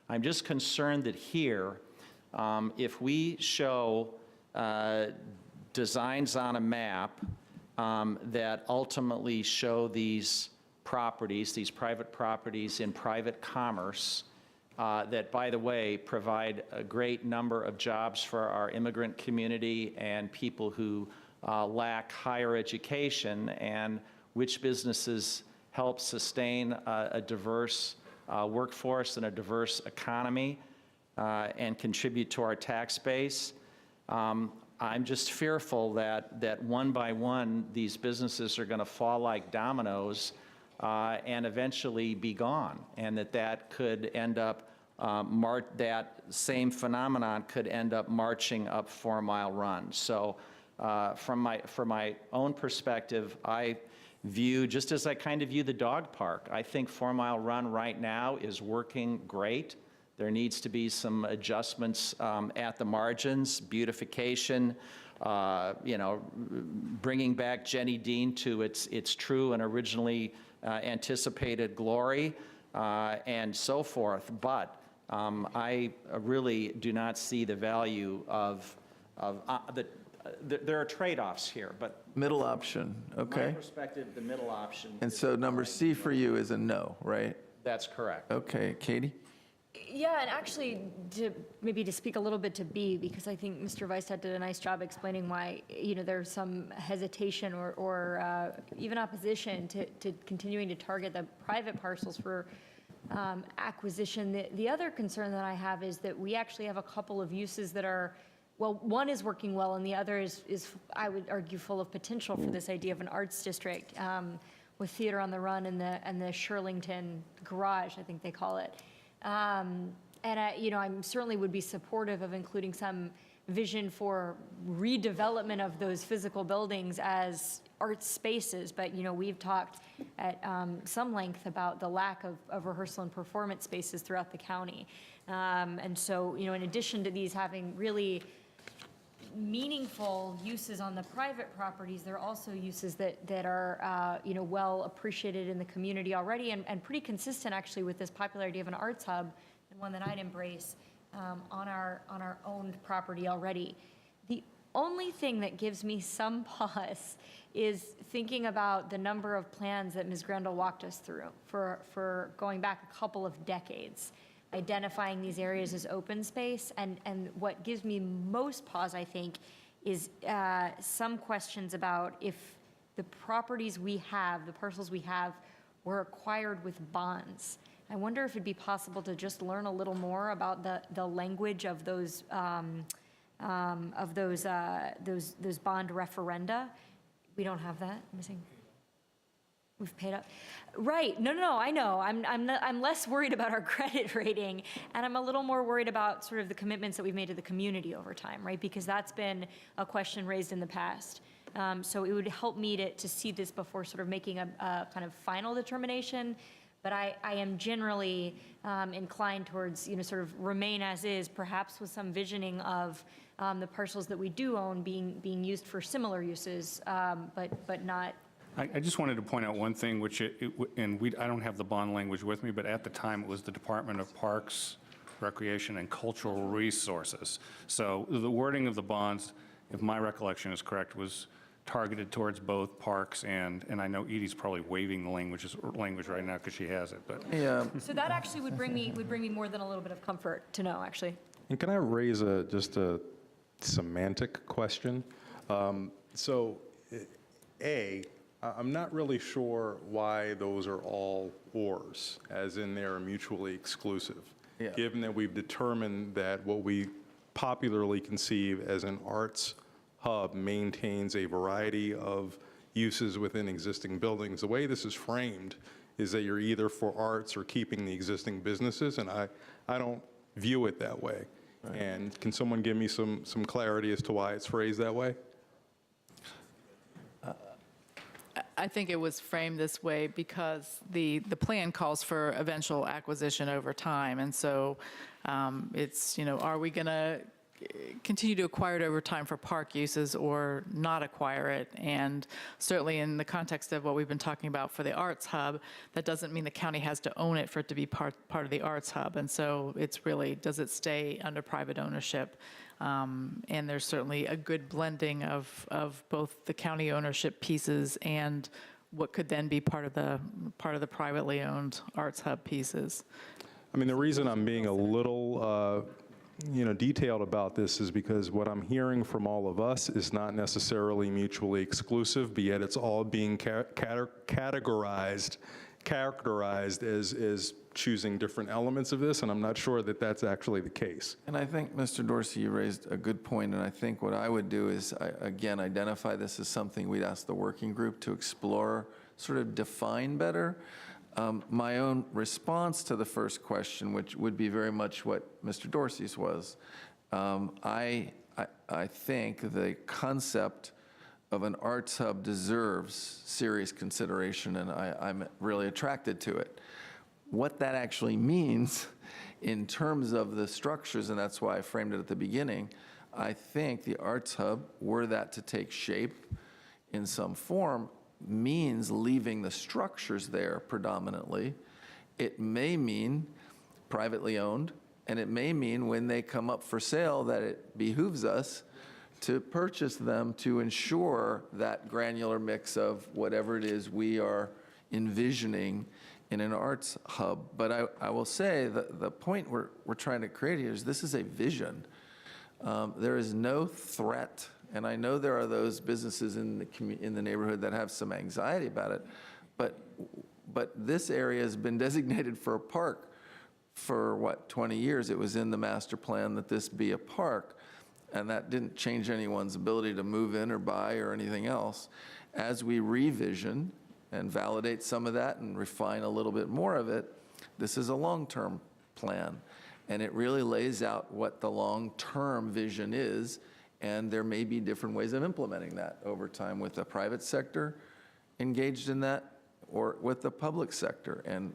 I'm just concerned that here if we show designs on a map that ultimately show these properties, these private properties in private commerce, that, by the way, provide a great number of jobs for our immigrant community and people who lack higher education, and which businesses help sustain a diverse workforce and a diverse economy and contribute to our tax base. I'm just fearful that one by one, these businesses are going to fall like dominoes and eventually be gone, and that could end up, that same phenomenon could end up marching up 4 Mile Run. So from my own perspective, I view, just as I kind of view the dog park, I think 4 Mile Run right now is working great. There needs to be some adjustments at the margins, beautification, bringing back Jennie Dean to its true and originally anticipated glory, and so forth. But I really do not see the value of there are trade-offs here, but Middle option, from my okay. perspective, the middle option. And is so the number right C deal. for you is a no, right? That's correct. Okay, Katie? Yeah, and actually, maybe to speak a little bit to B, because I think Mr. Weistat did a nice job explaining why, there's some hesitation or even opposition to continuing to target the private parcels for acquisition. The other concern that I have is that we actually have a couple of uses that are, well, one is working well, and the other is I would argue, full of potential for this idea of an arts district, with Theater on the Run and the Shirlington Garage, I think they call it. And I certainly would be supportive of including some vision for redevelopment of those physical buildings as art spaces. But, we've talked at some length about the lack of rehearsal and performance spaces throughout the county. And so, in addition to these having really meaningful uses on the private properties, there are also uses that are, well appreciated in the community already, and pretty consistent actually with this popular idea of an arts hub, and one that I'd embrace on our owned property already. The only thing that gives me some pause is thinking about the number of plans that Ms. Grendel walked us through for going back a couple of decades, identifying these areas as open space. And what gives me most pause, I think, is some questions about if the properties we have, the parcels we have, were acquired with bonds. I wonder if it'd be possible to just learn a little more about the language of those bond referenda. We don't have that. Missing. We've paid up. Right. No, I know. I'm less worried about our credit rating, and I'm a little more worried about sort of the commitments that we've made to the community over time, right? Because that's been a question raised in the past. So it would help me to see this before sort of making a kind of final determination. But I am generally inclined towards, sort of remain as is, perhaps with some visioning of the parcels that we do own being used for similar uses, but not. I just wanted to point out one thing, I don't have the bond language with me, but at the time, it was the Department of Parks, Recreation, and Cultural Resources. So the wording of the bonds, if my recollection is correct, was targeted towards both parks and I know Edie's probably waving the language right now because she has it, but. Yeah. So that actually would bring me more than a little bit of comfort to know, actually. And can I raise just a semantic question? I'm not really sure why those are all ors, as in they're mutually exclusive. Yeah. Given that we've determined that what we popularly conceive as an arts hub maintains a variety of uses within existing buildings, the way this is framed is that you're either for arts or keeping the existing businesses, and I don't view it that way. Right. And can someone give me some clarity as to why it's phrased that way? I think it was framed this way because the plan calls for eventual acquisition over time. And so it's, are we going to continue to acquire it over time for park uses or not acquire it. And certainly in the context of what we've been talking about for the Arts Hub, that doesn't mean the county has to own it for it to be part of the Arts Hub. And so it's really, does it stay under private ownership? And there's certainly a good blending of both the county ownership pieces and what could then be part of the privately owned Arts Hub pieces. I mean, the reason I'm being a little, detailed about this is because what I'm hearing from all of us is not necessarily mutually exclusive, but yet it's all being characterized as choosing different elements of this, and I'm not sure that that's actually the case. And I think, Mr. Dorsey, you raised a good point, and I think what I would do is, again, identify this as something we'd ask the working group to explore, sort of define better. My own response to the first question, which would be very much what Mr. Dorsey's was, I think the concept of an arts hub deserves serious consideration, and I'm really attracted to it. What that actually means in terms of the structures, and that's why I framed it at the beginning, I think the arts hub, were that to take shape in some form, means leaving the structures there predominantly. It may mean privately owned, and it may mean when they come up for sale that it behooves us to purchase them to ensure that granular mix of whatever it is we are envisioning in an arts hub. But I will say that the point we're trying to create here is this is a vision. There is no threat, and I know there are those businesses in the neighborhood that have some anxiety about it, but this area has been designated for a park for, 20 years? It was in the master plan that this be a park, and that didn't change anyone's ability to move in or buy or anything else. As we revision and validate some of that and refine a little bit more of it, this is a long-term plan, and it really lays out what the long-term vision is, and there may be different ways of implementing that over time with the private sector engaged in that or with the public sector, and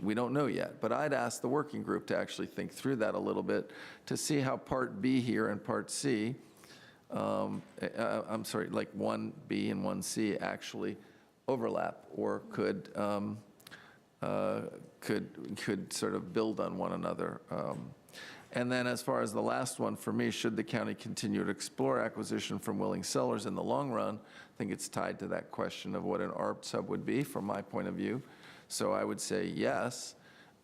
we don't know yet. But I'd ask the working group to actually think through that a little bit to see how Part B here and Part C, I'm sorry, like 1B and 1C actually overlap or could sort of build on one another. And then as far as the last one, for me, should the county continue to explore acquisition from willing sellers in the long run, I think it's tied to that question of what an arts hub would be from my point of view. So I would say yes.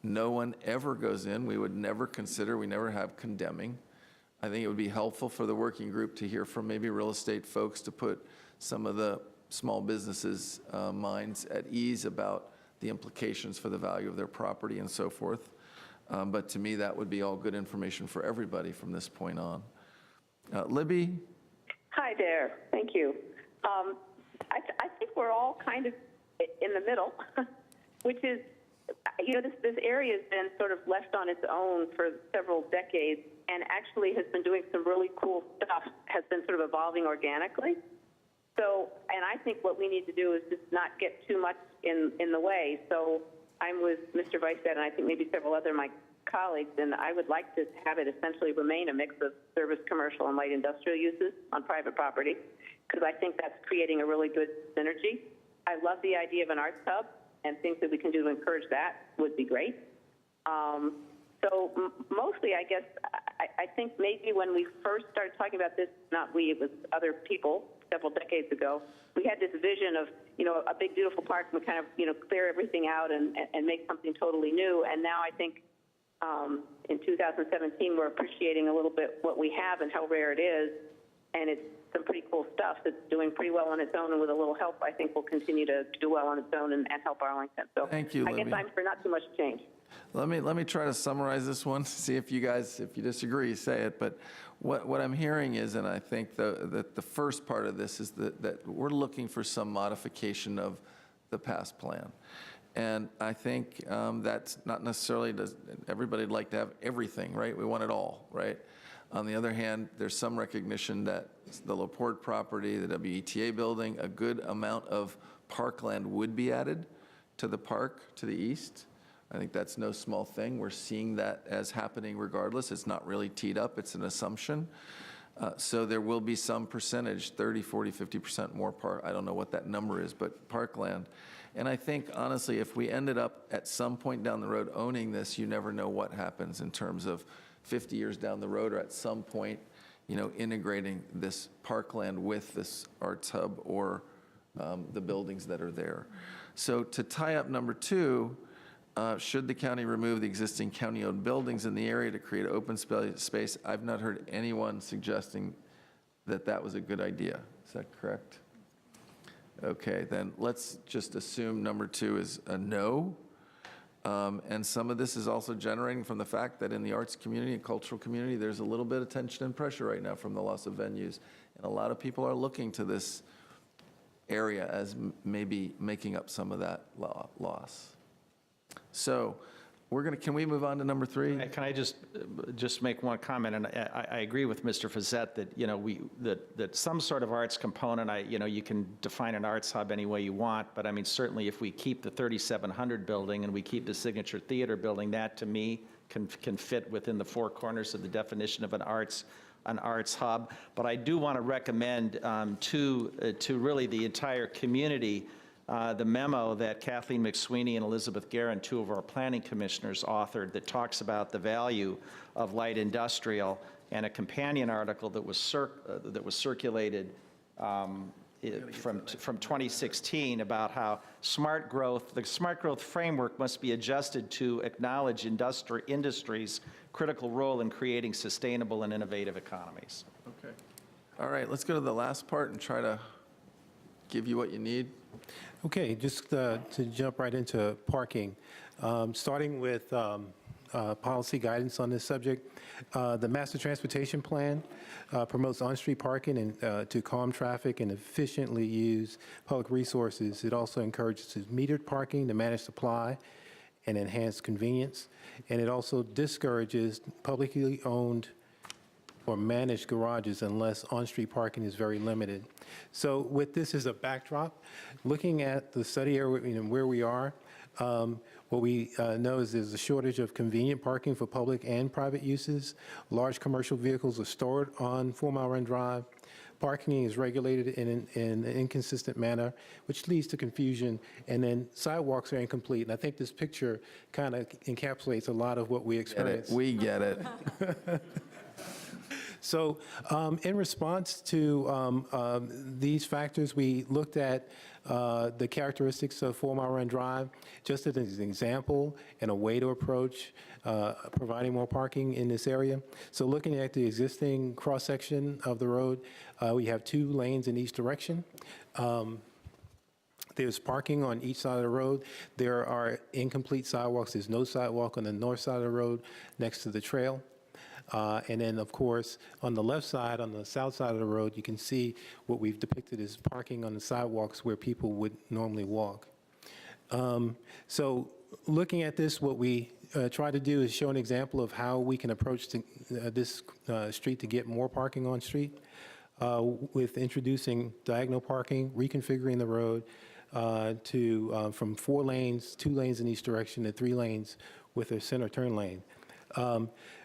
No one ever goes in. We would never consider, we never have condemning. I think it would be helpful for the working group to hear from maybe real estate folks to put some of the small businesses' minds at ease about the implications for the value of their property and so forth. But to me, that would be all good information for everybody from this point on. Libby? Hi there. Thank you. I think we're all kind of in the middle, which is, this area has been sort of left on its own for several decades and actually has been doing some really cool stuff, has been sort of evolving organically. So, and I think what we need to do is just not get too much in the way. So I'm with Mr. Vicestead and I think maybe several other of my colleagues, and I would like to have it essentially remain a mix of service, commercial, and light industrial uses on private property, because I think that's creating a really good synergy. I love the idea of an arts hub, and things that we can do to encourage that would be great. So mostly, I guess, I think maybe when we first started talking about this, not we, it was other people several decades ago, we had this vision of, a big, beautiful park, and we kind of, clear everything out and make something totally new. And now I think in 2017, we're appreciating a little bit what we have and how rare it is. And it's some pretty cool stuff that's doing pretty well on its own, and with a little help, I think will continue to do well on its own and help Arlington. So thank you, I guess Libby. I'm for not too much change. Let me try to summarize this one, see if you disagree, say it. But what I'm hearing is, and I think that the first part of this is that we're looking for some modification of the past plan. And I think that's not necessarily, everybody'd like to have everything, right? We want it all, right? On the other hand, there's some recognition that the LaPorte property, the WETA building, a good amount of parkland would be added to the park to the east, I think that's no small thing. We're seeing that as happening regardless. It's not really teed up, it's an assumption. So there will be some percentage, 30, 40, 50% more I don't know what that number is, but parkland. And I think, honestly, if we ended up at some point down the road owning this, you never know what happens in terms of 50 years down the road, or at some point, integrating this parkland with this arts hub or the buildings that are there. So to tie up number 2, should the county remove the existing county-owned buildings in the area to create open space? I've not heard anyone suggesting that that was a good idea. Is that correct? Okay, then let's just assume number 2 is a no. And some of this is also generating from the fact that in the arts community and cultural community, there's a little bit of tension and pressure right now from the loss of venues. And a lot of people are looking to this area as maybe making up some of that loss. So can we move on to number 3? Can I just make one comment? And I agree with Mr. Fazette that, that some sort of arts component, you can define an arts hub any way you want, but I mean, certainly if we keep the 3700 building and we keep the Signature Theater building, that to me can fit within the 4 corners of the definition of an arts hub. But I do want to recommend to really the entire community the memo that Kathleen McSweeney and Elizabeth Guerin, 2 of our planning commissioners, authored that talks about the value of light industrial, and a companion article that was circulated from 2016 about how the smart growth framework must be adjusted to acknowledge industry's critical role in creating sustainable and innovative economies. Okay. All right, let's go to the last part and try to give you what you need. Okay, just to jump right into parking, starting with policy guidance on this subject. The Master Transportation Plan promotes on-street parking and to calm traffic and efficiently use public resources. It also encourages metered parking to manage supply and enhance convenience. And it also discourages publicly owned or managed garages unless on-street parking is very limited. So with this as a backdrop, looking at the study area and where we are, what we know is there's a shortage of convenient parking for public and private uses. Large commercial vehicles are stored on 4 Mile Run Drive. Parking is regulated in an inconsistent manner, which leads to confusion, and then sidewalks are incomplete. And I think this picture kind of encapsulates a lot of what we experience. We get it. So in response to these factors, we looked at the characteristics of 4 Mile Run Drive, just as an example and a way to approach providing more parking in this area. So looking at the existing cross-section of the road, we have 2 lanes in each direction. There's parking on each side of the road. There are incomplete sidewalks. There's no sidewalk on the north side of the road next to the trail. And then, of course, on the left side, on the south side of the road, you can see what we've depicted as parking on the sidewalks where people would normally walk. So looking at this, what we try to do is show an example of how we can approach this street to get more parking on street with introducing diagonal parking, reconfiguring the road from 4 lanes, 2 lanes in each direction, to 3 lanes with a center turn lane.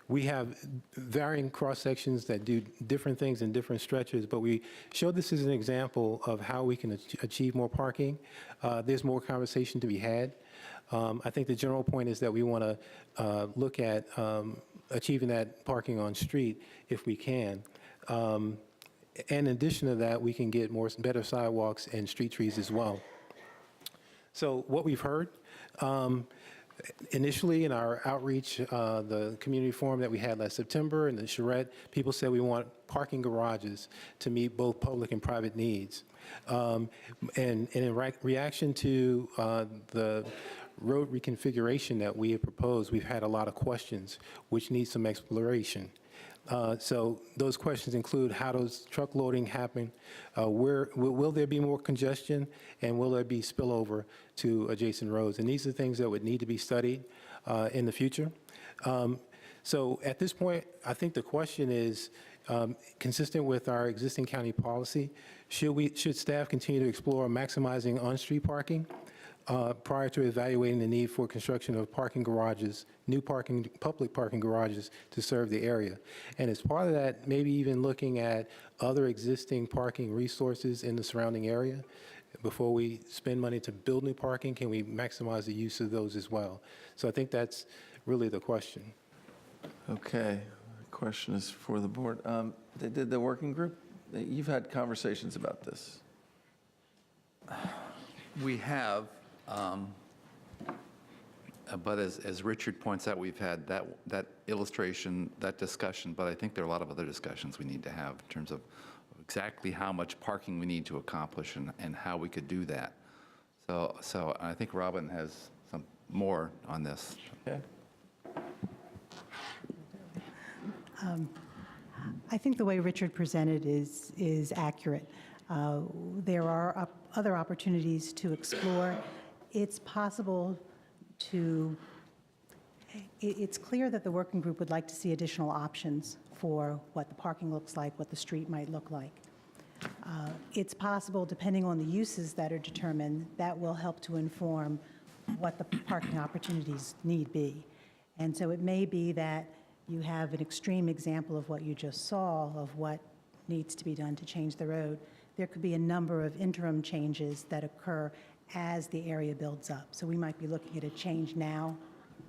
We have varying cross-sections that do different things in different stretches, but we show this as an example of how we can achieve more parking. There's more conversation to be had. I think the general point is that we want to look at achieving that parking on street if we can. In addition to that, we can get better sidewalks and street trees as well. So what we've heard, initially in our outreach, the community forum that we had last September and the charrette, people said we want parking garages to meet both public and private needs. And in reaction to the road reconfiguration that we have proposed, we've had a lot of questions which need some exploration. So those questions include, how does truck loading happen? Will there be more congestion, and will there be spillover to adjacent roads? And these are things that would need to be studied in the future. So at this point, I think the question is, consistent with our existing county policy, should staff continue to explore maximizing on-street parking? prior to evaluating the need for construction of parking garages, new public parking garages to serve the area. And as part of that, maybe even looking at other existing parking resources in the surrounding area. Before we spend money to build new parking, can we maximize the use of those as well? So I think that's really the question. Okay, the question is for the board. They did the working group? You've had conversations about this. We have, but as Richard points out, we've had that illustration, that discussion, but I think there are a lot of other discussions we need to have in terms of exactly how much parking we need to accomplish and how we could do that. So I think Robin has some more on this. Okay. I think the way Richard presented is accurate. There are other opportunities to explore. It's possible to, it's clear that the working group would like to see additional options for what the parking looks like, what the street might look like. It's possible, depending on the uses that are determined, that will help to inform what the parking opportunities need be. And so it may be that you have an extreme example of what you just saw, of what needs to be done to change the road. There could be a number of interim changes that occur as the area builds up. So we might be looking at a change now,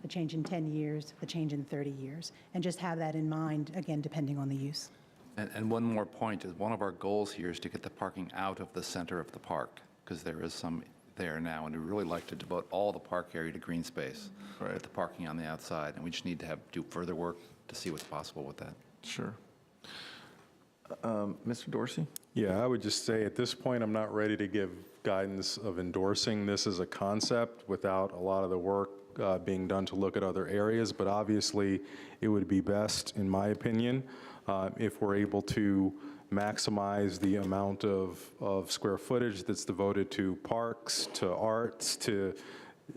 a change in 10 years, a change in 30 years, and just have that in mind, again, depending on the use. And one more point is one of our goals here is to get the parking out of the center of the park, because there is some there now, and we'd really like to devote all the park area to green space, with the parking on the outside, and we just need to do further work to see what's possible with that. Sure. Mr. Dorsey? Yeah, I would just say at this point, I'm not ready to give guidance of endorsing this as a concept without a lot of the work being done to look at other areas, but obviously it would be best, in my opinion, if we're able to maximize the amount of square footage that's devoted to parks, to arts, to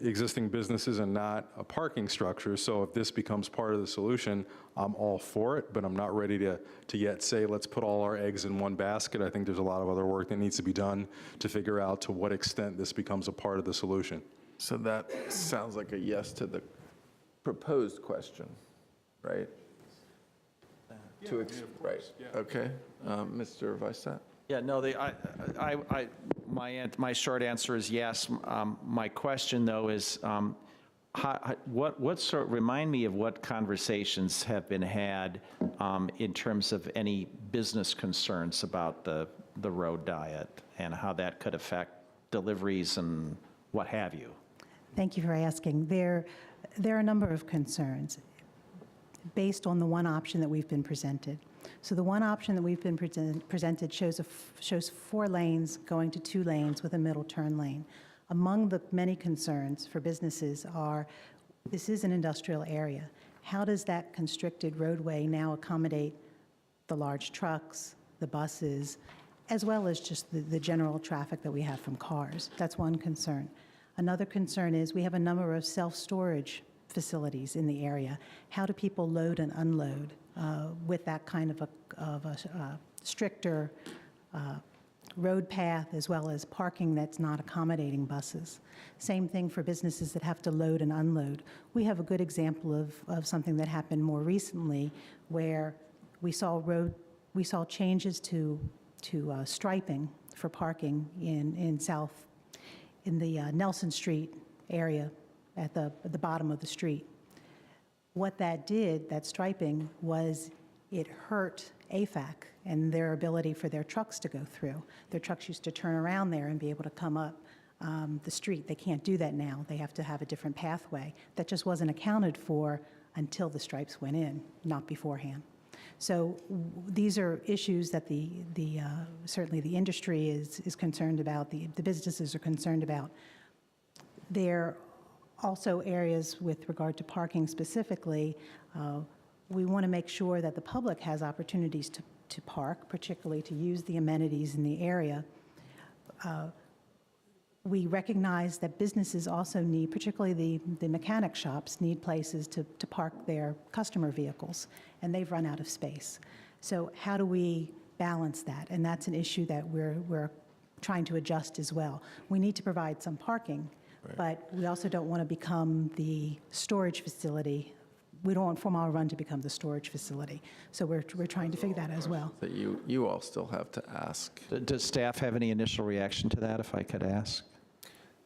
existing businesses, and not a parking structure. So if this becomes part of the solution, I'm all for it, but I'm not ready to yet say, let's put all our eggs in one basket. I think there's a lot of other work that needs to be done to figure out to what extent this becomes a part of the solution. So that sounds like a yes to the proposed question, right? Right, okay. Mr. Weisstat? Yeah, no, my short answer is yes. My question, though, is remind me of what conversations have been had in terms of any business concerns about the road diet and how that could affect deliveries and what have you. Thank you for asking. There are a number of concerns based on the one option that we've been presented. So the one option that we've been presented shows 4 lanes going to 2 lanes with a middle turn lane. Among the many concerns for businesses are, this is an industrial area. How does that constricted roadway now accommodate the large trucks, the buses, as well as just the general traffic that we have from cars? That's one concern. Another concern is we have a number of self-storage facilities in the area. How do people load and unload with that kind of a stricter road path, as well as parking that's not accommodating buses? Same thing for businesses that have to load and unload. We have a good example of something that happened more recently where we saw changes to striping for parking in the Nelson Street area at the bottom of the street. What that did, that striping, was it hurt AFAC and their ability for their trucks to go through. Their trucks used to turn around there and be able to come up the street. They can't do that now. They have to have a different pathway. That just wasn't accounted for until the stripes went in, not beforehand. So these are issues that certainly the industry is concerned about, the businesses are concerned about. There also areas with regard to parking specifically, we want to make sure that the public has opportunities to park, particularly to use the amenities in the area. We recognize that businesses also need, particularly the mechanic shops, need places to park their customer vehicles, and they've run out of space. So how do we balance that? And that's an issue that we're trying to adjust as well. We need to provide some parking, but we also don't want to become the storage facility. We don't want 4 Mile Run to become the storage facility. So we're trying to figure that as well. That you all still have to ask. Does staff have any initial reaction to that, if I could ask?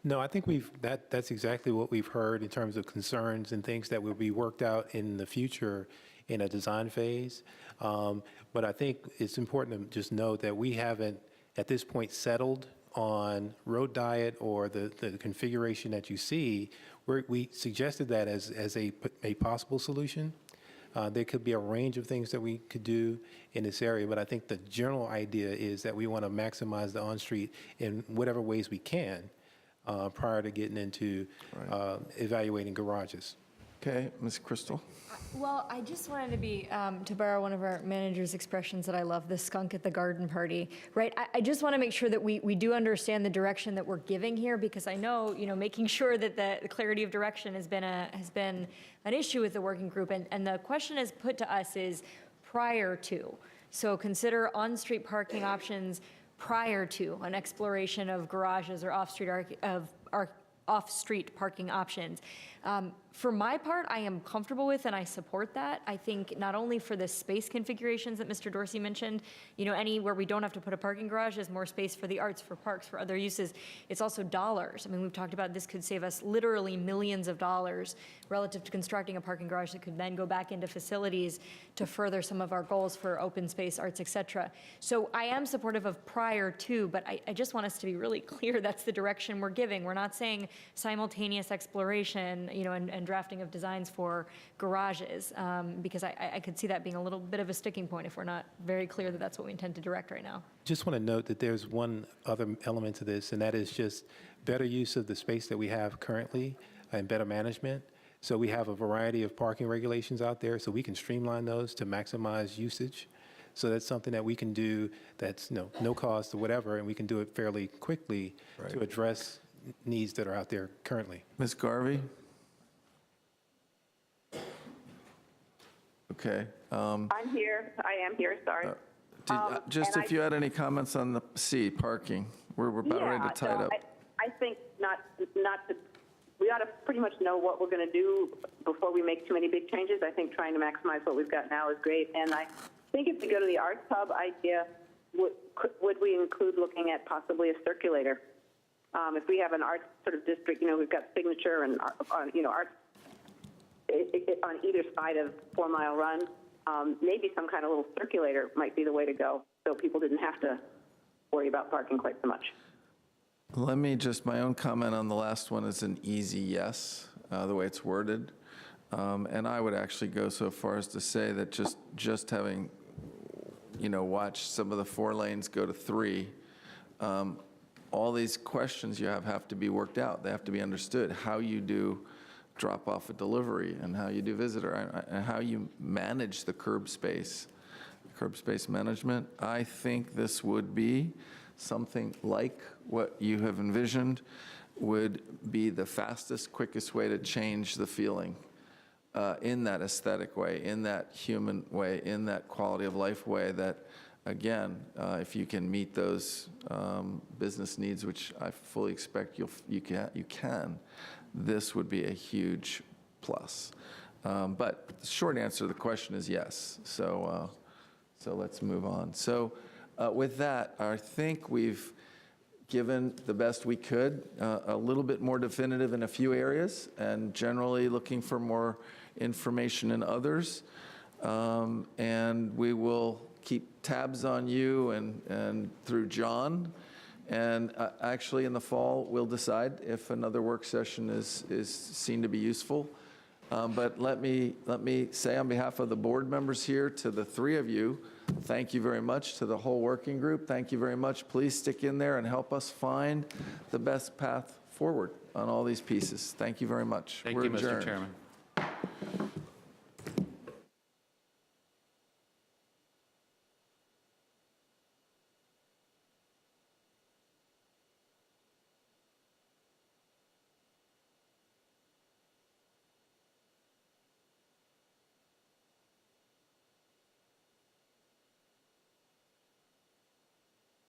No, I think that's exactly what we've heard in terms of concerns and things that will be worked out in the future in a design phase. But I think it's important to just note that we haven't, at this point, settled on road diet or the configuration that you see. We suggested that as a possible solution. There could be a range of things that we could do in this area, but I think the general idea is that we want to maximize the on-street in whatever ways we can prior to getting into evaluating garages. Okay, Ms. Crystal? Well, I just wanted to be, to borrow one of our manager's expressions that I love, the skunk at the garden party, right? I just want to make sure that we do understand the direction that we're giving here, because I know, making sure that the clarity of direction has been an issue with the working group. And the question is put to us is prior to. So consider on-street parking options prior to an exploration of garages or off-street parking options. For my part, I am comfortable with and I support that. I think not only for the space configurations that Mr. Dorsey mentioned, anywhere we don't have to put a parking garage is more space for the arts, for parks, for other uses. It's also dollars. I mean, we've talked about this could save us literally millions of dollars relative to constructing a parking garage that could then go back into facilities to further some of our goals for open space, arts, et cetera. So I am supportive of prior to, but I just want us to be really clear that's the direction we're giving. We're not saying simultaneous exploration, and drafting of designs for garages, because I could see that being a little bit of a sticking point if we're not very clear that that's what we intend to direct right now. Just want to note that there's one other element to this, and that is just better use of the space that we have currently and better management. So we have a variety of parking regulations out there, so we can streamline those to maximize usage. So that's something that we can do that's no cost or whatever, and we can do it fairly quickly to address needs that are out there currently. Ms. Garvey? Okay. I'm here. I am here, sorry. Just if you had any comments on the C, parking. We're about ready to tie it up. I think not to, we ought to pretty much know what we're going to do before we make too many big changes. I think trying to maximize what we've got now is great. And I think if we go to the Arts Hub idea, would we include looking at possibly a circulator? If we have an arts sort of district, we've got Signature and, arts on either side of 4 Mile Run, maybe some kind of little circulator might be the way to go, so people didn't have to worry about parking quite so much. Let me my own comment on the last one is an easy yes, the way it's worded. And I would actually go so far as to say that just having, watched some of the 4 lanes go to 3, all these questions you have to be worked out. They have to be understood. How you do drop off a delivery and how you do visitor and how you manage the curb space management. I think this would be something like what you have envisioned would be the fastest, quickest way to change the feeling in that aesthetic way, in that human way, in that quality of life way that, again, if you can meet those business needs, which I fully expect you can, this would be a huge plus. But the short answer to the question is yes. So let's move on. So with that, I think we've given the best we could, a little bit more definitive in a few areas, and generally looking for more information in others. And we will keep tabs on you and through John. And actually, in the fall, we'll decide if another work session is seen to be useful. But let me say on behalf of the board members here to the 3 of you, thank you very much. To the whole working group, thank you very much. Please stick in there and help us find the best path forward on all these pieces. Thank you very much. Thank you, Mr. Chairman.